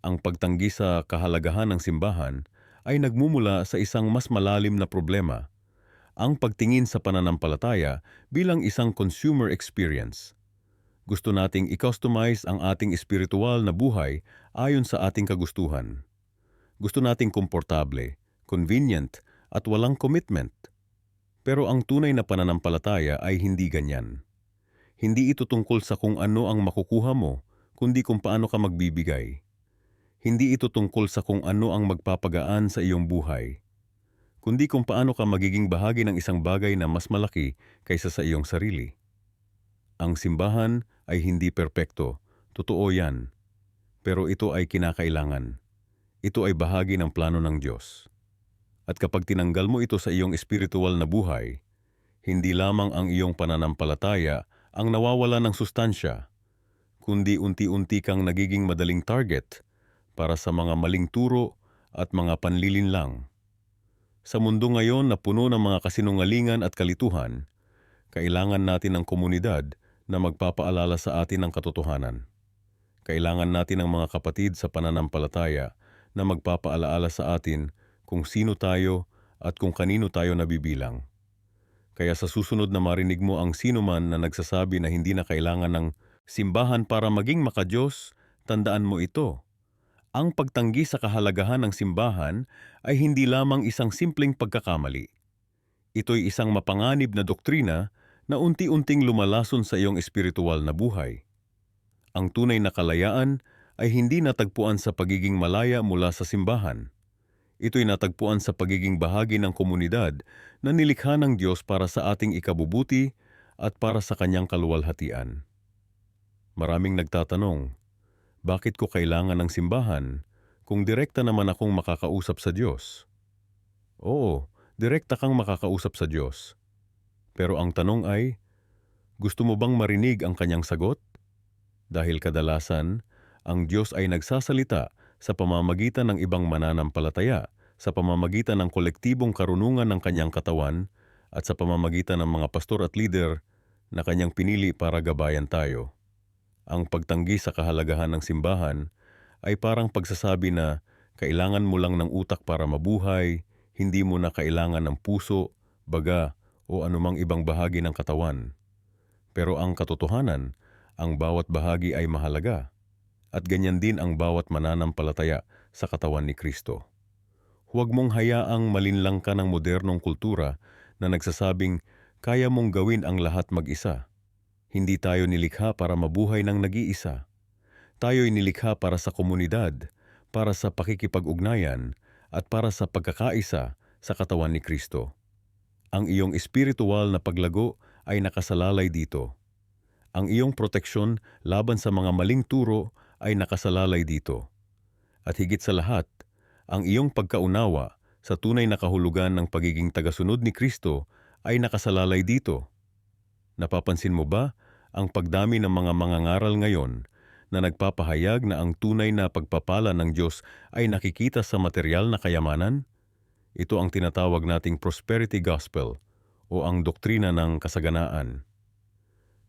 [SPEAKER 1] Ang pagtanggi sa kahalagahan ng simbahan ay nagmumula sa isang mas malalim na problema, ang pagtingin sa pananampalataya bilang isang consumer experience. Gusto nating i-customize ang ating espiritual na buhay ayon sa ating kagustuhan. Gusto nating komportable, convenient, at walang commitment. Pero ang tunay na pananampalataya ay hindi ganyan. Hindi ito tungkol sa kung ano ang makukuha mo, kundi kung paano ka magbibigay. Hindi ito tungkol sa kung ano ang magpapagaan sa iyong buhay, kundi kung paano ka magiging bahagi ng isang bagay na mas malaki kaysa sa iyong sarili. Ang simbahan ay hindi perpekto, totoo yan. Pero ito ay kinakailangan. Ito ay bahagi ng plano ng Diyos. At kapag tinanggal mo ito sa iyong espiritual na buhay, hindi lamang ang iyong pananampalataya ang nawawala ng sustansya, kundi unti-unti kang nagiging madaling target para sa mga maling turo at mga panlilinlang. Sa mundo ngayon na puno ng mga kasinungalingan at kalituhan, kailangan natin ng komunidad na magpapaalala sa atin ng katotohanan. Kailangan natin ng mga kapatid sa pananampalataya na magpapaalaala sa atin kung sino tayo at kung kanino tayo nabibilang. Kaya sa susunod na marinig mo ang sinuman na nagsasabi na hindi na kailangan ng simbahan para maging makadiyos, tandaan mo ito. Ang pagtanggi sa kahalagahan ng simbahan ay hindi lamang isang simpleng pagkakamali. Ito'y isang mapanganib na doktrina na unti-unting lumalason sa iyong espiritual na buhay. Ang tunay na kalayaan ay hindi natagpuan sa pagiging malaya mula sa simbahan. Ito'y natagpuan sa pagiging bahagi ng komunidad na nilikha ng Diyos para sa ating ikabubuti at para sa kanyang kaluwalhatian. Maraming nagtatanong, bakit ko kailangan ng simbahan kung direkta naman akong makakausap sa Diyos? Oo, direkta kang makakausap sa Diyos. Pero ang tanong ay, gusto mo bang marinig ang kanyang sagot? Dahil kadalasan, ang Diyos ay nagsasalita sa pamamagitan ng ibang mananampalataya, sa pamamagitan ng kolektibong karunungan ng kanyang katawan, at sa pamamagitan ng mga pastor at leader na kanyang pinili para gabayan tayo. Ang pagtanggi sa kahalagahan ng simbahan ay parang pagsasabi na kailangan mo lang ng utak para mabuhay, hindi mo na kailangan ng puso, baga o anumang ibang bahagi ng katawan. Pero ang katotohanan, ang bawat bahagi ay mahalaga. At ganyan din ang bawat mananampalataya sa katawan ni Kristo. Huwag mong hayaang malinlang ka ng modernong kultura na nagsasabing kaya mong gawin ang lahat mag-isa. Hindi tayo nilikha para mabuhay ng nag-iisa. Tayo'y nilikha para sa komunidad, para sa pakikipag-ugnayan, at para sa pagkakaisa sa katawan ni Kristo. Ang iyong espiritual na paglago ay nakasalalay dito. Ang iyong proteksyon laban sa mga maling turo ay nakasalalay dito. At higit sa lahat, ang iyong pagkaunawa sa tunay na kahulugan ng pagiging tagasunod ni Kristo ay nakasalalay dito. Napapansin mo ba ang pagdami ng mga mangangaral ngayon na nagpapahayag na ang tunay na pagpapala ng Diyos ay nakikita sa materyal na kayamanan? Ito ang tinatawag nating prosperity gospel o ang doktrina ng kasaganaan.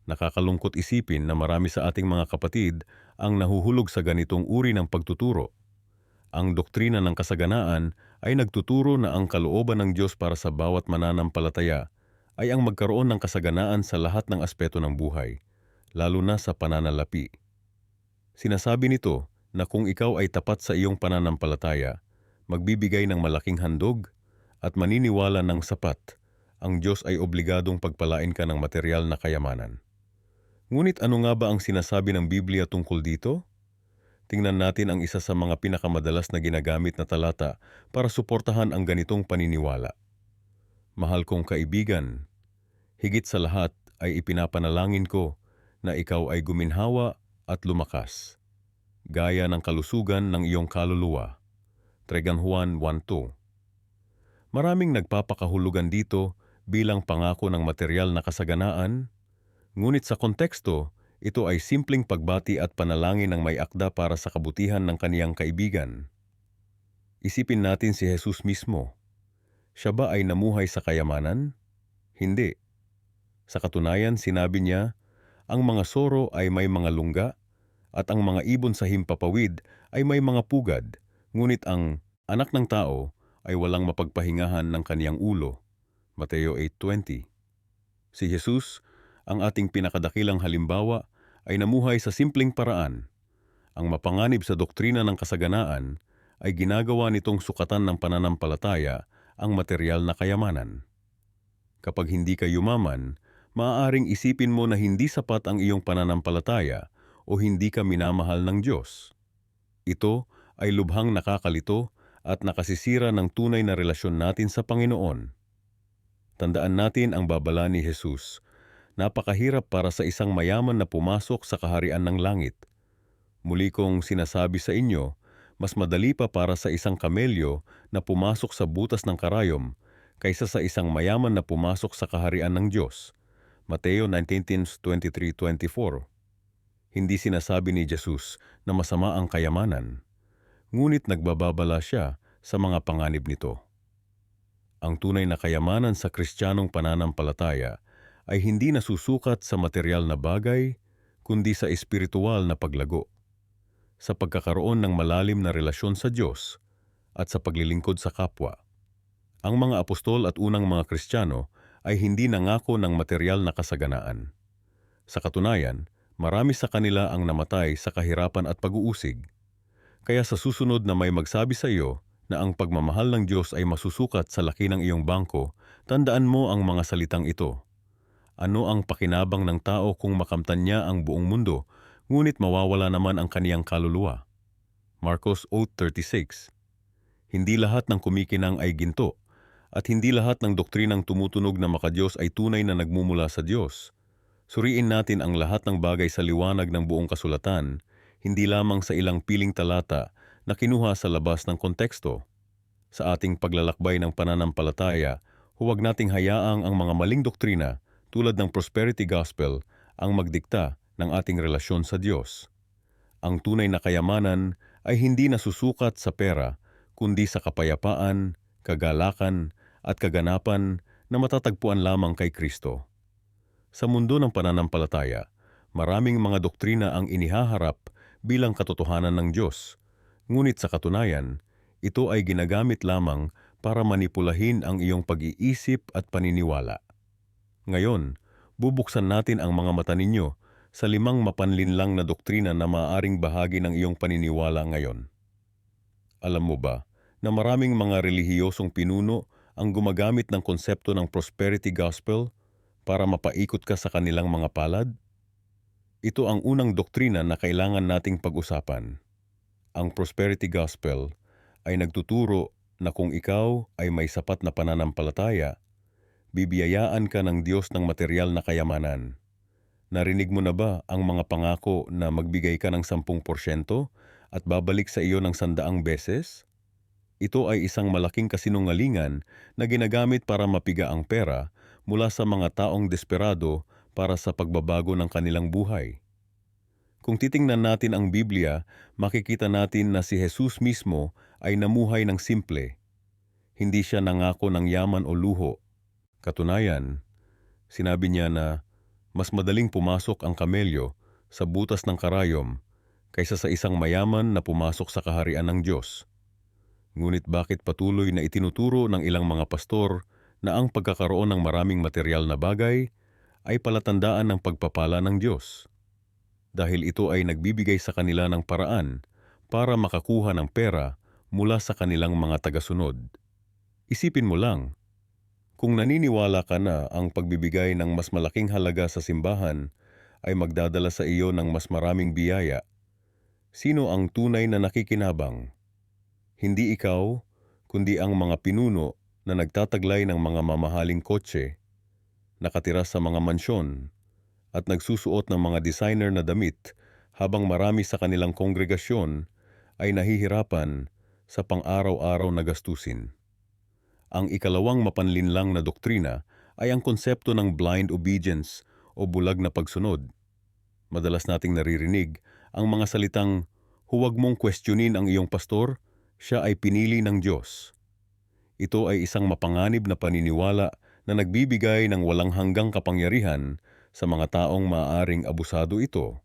[SPEAKER 1] Nakakalungkot isipin na marami sa ating mga kapatid ang nahuhulog sa ganitong uri ng pagtuturo. Ang doktrina ng kasaganaan ay nagtuturo na ang kalooban ng Diyos para sa bawat mananampalataya ay ang magkaroon ng kasaganaan sa lahat ng aspeto ng buhay, lalo na sa pananalapi. Sinasabi nito na kung ikaw ay tapat sa iyong pananampalataya, magbibigay ng malaking handog at maniniwala ng sapat, ang Diyos ay obligadong pagpalain ka ng materyal na kayamanan. Ngunit ano nga ba ang sinasabi ng Biblia tungkol dito? Tingnan natin ang isa sa mga pinakamadalas na ginagamit na talata para suportahan ang ganitong paniniwala. Mahal kong kaibigan, higit sa lahat ay ipinapanalangin ko na ikaw ay guminhawa at lumakas, gaya ng kalusugan ng iyong kaluluwa. 3 Juan 1:2. Maraming nagpapakahulugan dito bilang pangako ng materyal na kasaganaan. Ngunit sa konteksto, ito ay simpleng pagbati at panalangin ng may akda para sa kabutihan ng kaniyang kaibigan. Isipin natin si Jesus mismo. Siya ba ay namuhay sa kayamanan? Hindi. Sa katunayan, sinabi niya, ang mga soro ay may mga lungga at ang mga ibon sa himpapawid ay may mga pugad, ngunit ang anak ng tao ay walang mapagpahingahan ng kaniyang ulo. Mateo 8:20. Si Jesus, ang ating pinakadakilang halimbawa, ay namuhay sa simpleng paraan. Ang mapanganib sa doktrina ng kasaganaan ay ginagawa nitong sukatan ng pananampalataya ang materyal na kayamanan. Kapag hindi ka yumaman, maaaring isipin mo na hindi sapat ang iyong pananampalataya o hindi ka minamahal ng Diyos. Ito ay lubhang nakakalito at nakasisira ng tunay na relasyon natin sa Panginoon. Tandaan natin ang babala ni Jesus. Napakahirap para sa isang mayaman na pumasok sa kaharian ng langit. Muli kong sinasabi sa inyo, mas madali pa para sa isang kamelyo na pumasok sa butas ng karayom kaysa sa isang mayaman na pumasok sa kaharian ng Diyos. Mateo 19:23-24. Hindi sinasabi ni Jesus na masama ang kayamanan, ngunit nagbababala siya sa mga panganib nito. Ang tunay na kayamanan sa Kristiyanong pananampalataya ay hindi nasusukat sa materyal na bagay, kundi sa espiritual na paglago, sa pagkakaroon ng malalim na relasyon sa Diyos at sa paglilingkod sa kapwa. Ang mga apostol at unang mga Kristiyano ay hindi nangako ng material na kasaganaan. Sa katunayan, marami sa kanila ang namatay sa kahirapan at pag-uusig. Kaya sa susunod na may magsabi sa iyo na ang pagmamahal ng Diyos ay masusukat sa laki ng iyong bangko, tandaan mo ang mga salitang ito. Ano ang pakinabang ng tao kung makamtan niya ang buong mundo, ngunit mawawala naman ang kaniyang kaluluwa? Marcos 8:36. Hindi lahat ng kumikinang ay ginto, at hindi lahat ng doktrinang tumutunog na makadiyos ay tunay na nagmumula sa Diyos. Suriin natin ang lahat ng bagay sa liwanag ng buong kasulatan, hindi lamang sa ilang piling talata na kinuha sa labas ng konteksto. Sa ating paglalakbay ng pananampalataya, huwag nating hayaang ang mga maling doktrina tulad ng prosperity gospel ang magdikta ng ating relasyon sa Diyos. Ang tunay na kayamanan ay hindi nasusukat sa pera, kundi sa kapayapaan, kagalakan, at kaganapan na matatagpuan lamang kay Kristo. Sa mundo ng pananampalataya, maraming mga doktrina ang inihaharap bilang katotohanan ng Diyos. Ngunit sa katunayan, ito ay ginagamit lamang para manipulahin ang iyong pag-iisip at paniniwala. Ngayon, bubuksan natin ang mga mata ninyo sa 5 mapanlinlang na doktrina na maaaring bahagi ng iyong paniniwala ngayon. Alam mo ba na maraming mga relihiyosong pinuno ang gumagamit ng konsepto ng prosperity gospel para mapaikot ka sa kanilang mga palad? Ito ang unang doktrina na kailangan nating pag-usapan. Ang prosperity gospel ay nagtuturo na kung ikaw ay may sapat na pananampalataya, bibiyayaan ka ng Diyos ng material na kayamanan. Narinig mo na ba ang mga pangako na magbigay ka ng 10% at babalik sa iyo ng 100 beses? Ito ay isang malaking kasinungalingan na ginagamit para mapiga ang pera mula sa mga taong desperado para sa pagbabago ng kanilang buhay. Kung titingnan natin ang Biblia, makikita natin na si Jesus mismo ay namuhay ng simple. Hindi siya nangako ng yaman o luho. Katunayan, sinabi niya na mas madaling pumasok ang kamelyo sa butas ng karayom kaysa sa isang mayaman na pumasok sa kaharian ng Diyos. Ngunit bakit patuloy na itinuturo ng ilang mga pastor na ang pagkakaroon ng maraming material na bagay ay palatandaan ng pagpapala ng Diyos? Dahil ito ay nagbibigay sa kanila ng paraan para makakuha ng pera mula sa kanilang mga tagasunod. Isipin mo lang, kung naniniwala ka na ang pagbibigay ng mas malaking halaga sa simbahan ay magdadala sa iyo ng mas maraming biyaya, sino ang tunay na nakikinabang? Hindi ikaw, kundi ang mga pinuno na nagtataglay ng mga mamahaling kotse, nakatira sa mga mansyon, at nagsusuot ng mga designer na damit habang marami sa kanilang kongregasyon ay nahihirapan sa pang-araw-araw na gastusin. Ang ikalawang mapanlinlang na doktrina ay ang konsepto ng blind obedience o bulag na pagsunod. Madalas nating naririnig ang mga salitang, "Huwag mong questionin ang iyong pastor, siya ay pinili ng Diyos." Ito ay isang mapanganib na paniniwala na nagbibigay ng walang hanggang kapangyarihan sa mga taong maaaring abusado ito.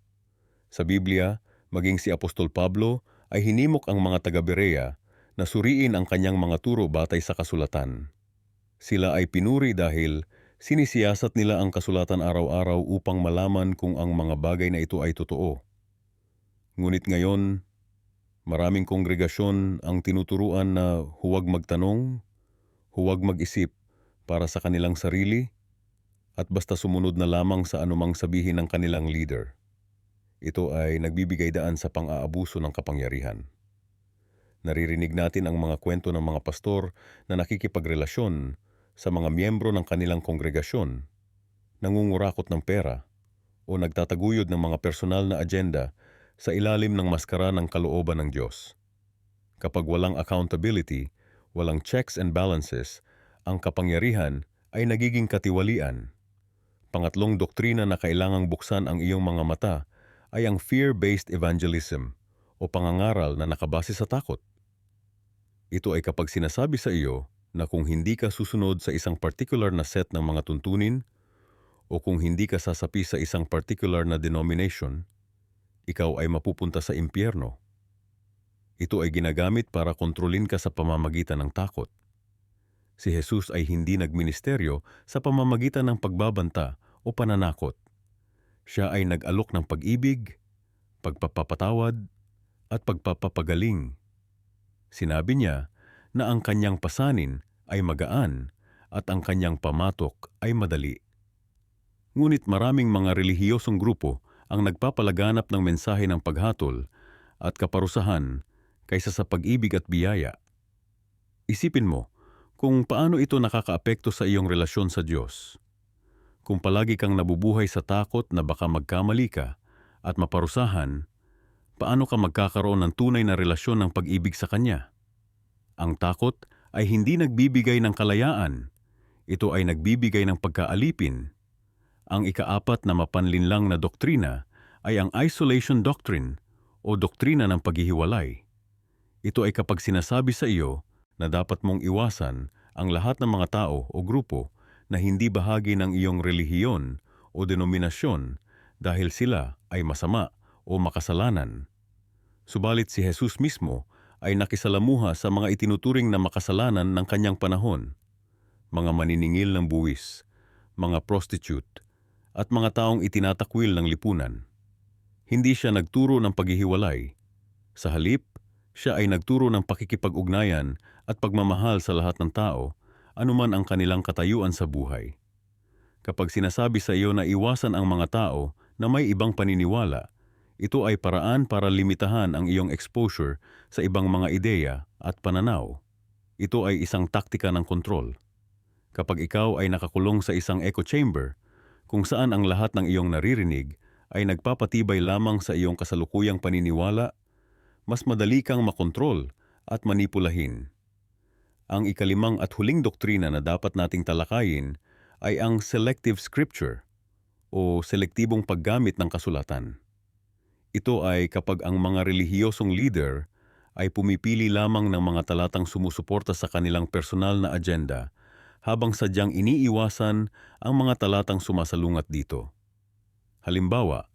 [SPEAKER 1] Sa Biblia, maging si Apostol Pablo ay hinimok ang mga taga-Berea na suriin ang kanyang mga turo batay sa kasulatan. Sila ay pinuri dahil sinisiyasat nila ang kasulatan araw-araw upang malaman kung ang mga bagay na ito ay totoo. Ngunit ngayon, maraming kongregasyon ang tinuturuan na huwag magtanong, huwag mag-isip para sa kanilang sarili, at basta sumunod na lamang sa anumang sabihin ng kanilang leader. Ito ay nagbibigay daan sa pang-aabuso ng kapangyarihan. Naririnig natin ang mga kwento ng mga pastor na nakikipagrelasyon sa mga miyembro ng kanilang kongregasyon, nangungurakot ng pera, o nagtataguyod ng mga personal na agenda sa ilalim ng maskara ng kalooban ng Diyos. Kapag walang accountability, walang checks and balances, ang kapangyarihan ay nagiging katiwalian. Pangatlong doktrina na kailangang buksan ang iyong mga mata ay ang fear-based evangelism o pangangaral na nakabase sa takot. Ito ay kapag sinasabi sa iyo na kung hindi ka susunod sa isang particular na set ng mga tuntunin o kung hindi ka sasapi sa isang particular na denomination, ikaw ay mapupunta sa impyerno. Ito ay ginagamit para kontrolin ka sa pamamagitan ng takot. Si Jesus ay hindi nagministeryo sa pamamagitan ng pagbabanta o pananakot. Siya ay nag-alok ng pag-ibig, pagpapatawad, at pagpapapagaling. Sinabi niya na ang kanyang pasanin ay magaan at ang kanyang pamatok ay madali. Ngunit maraming mga relihiyosong grupo ang nagpapalaganap ng mensahe ng paghatol at kaparusahan kaysa sa pag-ibig at biyaya. Isipin mo kung paano ito nakakaapekto sa iyong relasyon sa Diyos. Kung palagi kang nabubuhay sa takot na baka magkamali ka at maparusahan, paano ka magkakaroon ng tunay na relasyon ng pag-ibig sa Kanya? Ang takot ay hindi nagbibigay ng kalayaan. Ito ay nagbibigay ng pagkaalipin. Ang ikaapat na mapanlinlang na doktrina ay ang isolation doctrine o doktrina ng paghihiwalay. Ito ay kapag sinasabi sa iyo na dapat mong iwasan ang lahat ng mga tao o grupo na hindi bahagi ng iyong relihiyon o denominasyon dahil sila ay masama o makasalanan. Subalit si Jesus mismo ay nakisalamuha sa mga itinuturing na makasalanan ng kanyang panahon, mga maniningil ng buwis, mga prostitute, at mga taong itinatakwil ng lipunan. Hindi siya nagturo ng paghihiwalay. Sa halip, siya ay nagturo ng pakikipag-ugnayan at pagmamahal sa lahat ng tao, anuman ang kanilang katayuan sa buhay. Kapag sinasabi sa iyo na iwasan ang mga tao na may ibang paniniwala, ito ay paraan para limitahan ang iyong exposure sa ibang mga ideya at pananaw. Ito ay isang taktika ng kontrol. Kapag ikaw ay nakakulong sa isang echo chamber, kung saan ang lahat ng iyong naririnig ay nagpapatibay lamang sa iyong kasalukuyang paniniwala, mas madali kang makontrol at manipulahin. Ang ikalimang at huling doktrina na dapat nating talakayin ay ang selective scripture o selektibong paggamit ng kasulatan. Ito ay kapag ang mga relihiyosong leader ay pumipili lamang ng mga talatang sumusuporta sa kanilang personal na agenda habang sadyang iniiwasan ang mga talatang sumasalungat dito. Halimbawa,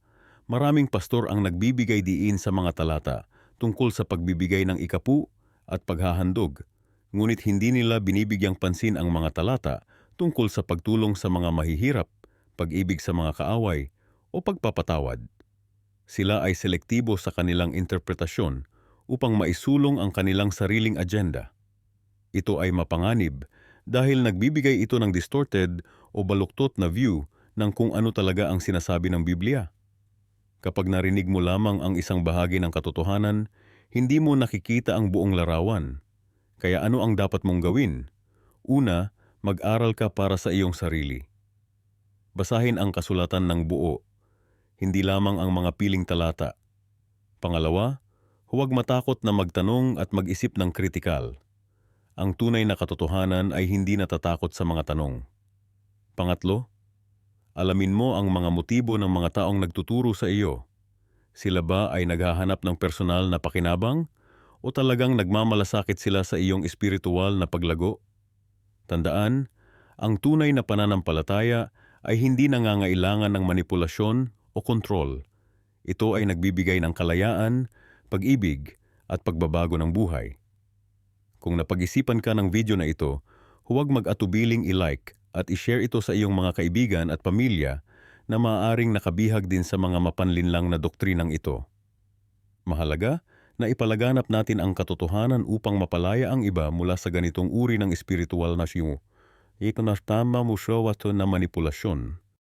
[SPEAKER 1] maraming pastor ang nagbibigay diin sa mga talata tungkol sa pagbibigay ng ikapu at paghahandog, ngunit hindi nila binibigyang pansin ang mga talata tungkol sa pagtulong sa mga mahihirap, pag-ibig sa mga kaaway, o pagpapatawad. Sila ay selektibo sa kanilang interpretasyon upang maisulong ang kanilang sariling agenda. Ito ay mapanganib dahil nagbibigay ito ng distorted o baluktot na view ng kung ano talaga ang sinasabi ng Biblia. Kapag narinig mo lamang ang isang bahagi ng katotohanan, hindi mo nakikita ang buong larawan. Kaya ano ang dapat mong gawin? Una, mag-aral ka para sa iyong sarili. Basahin ang kasulatan ng buo, hindi lamang ang mga piling talata. Pangalawa, huwag matakot na magtanong at mag-isip ng kritikal. Ang tunay na katotohanan ay hindi natatakot sa mga tanong. Pangatlo, alamin mo ang mga motibo ng mga taong nagtuturo sa iyo. Sila ba ay naghahanap ng personal na pakinabang o talagang nagmamalasakit sila sa iyong espiritual na paglago? Tandaan, ang tunay na pananampalataya ay hindi nangangailangan ng manipulasyon o kontrol. Ito ay nagbibigay ng kalayaan, pag-ibig at pagbabago ng buhay. Kung napag-isipan ka ng video na ito, huwag mag-atubiling i-like at i-share ito sa iyong mga kaibigan at pamilya na maaaring nakabihag din sa mga mapanlinlang na doktrinang ito. Mahalaga na ipalaganap natin ang katotohanan upang mapalaya ang iba mula sa ganitong uri ng espiritual na siyo. Ito na tama mo siya wato na manipulasyon.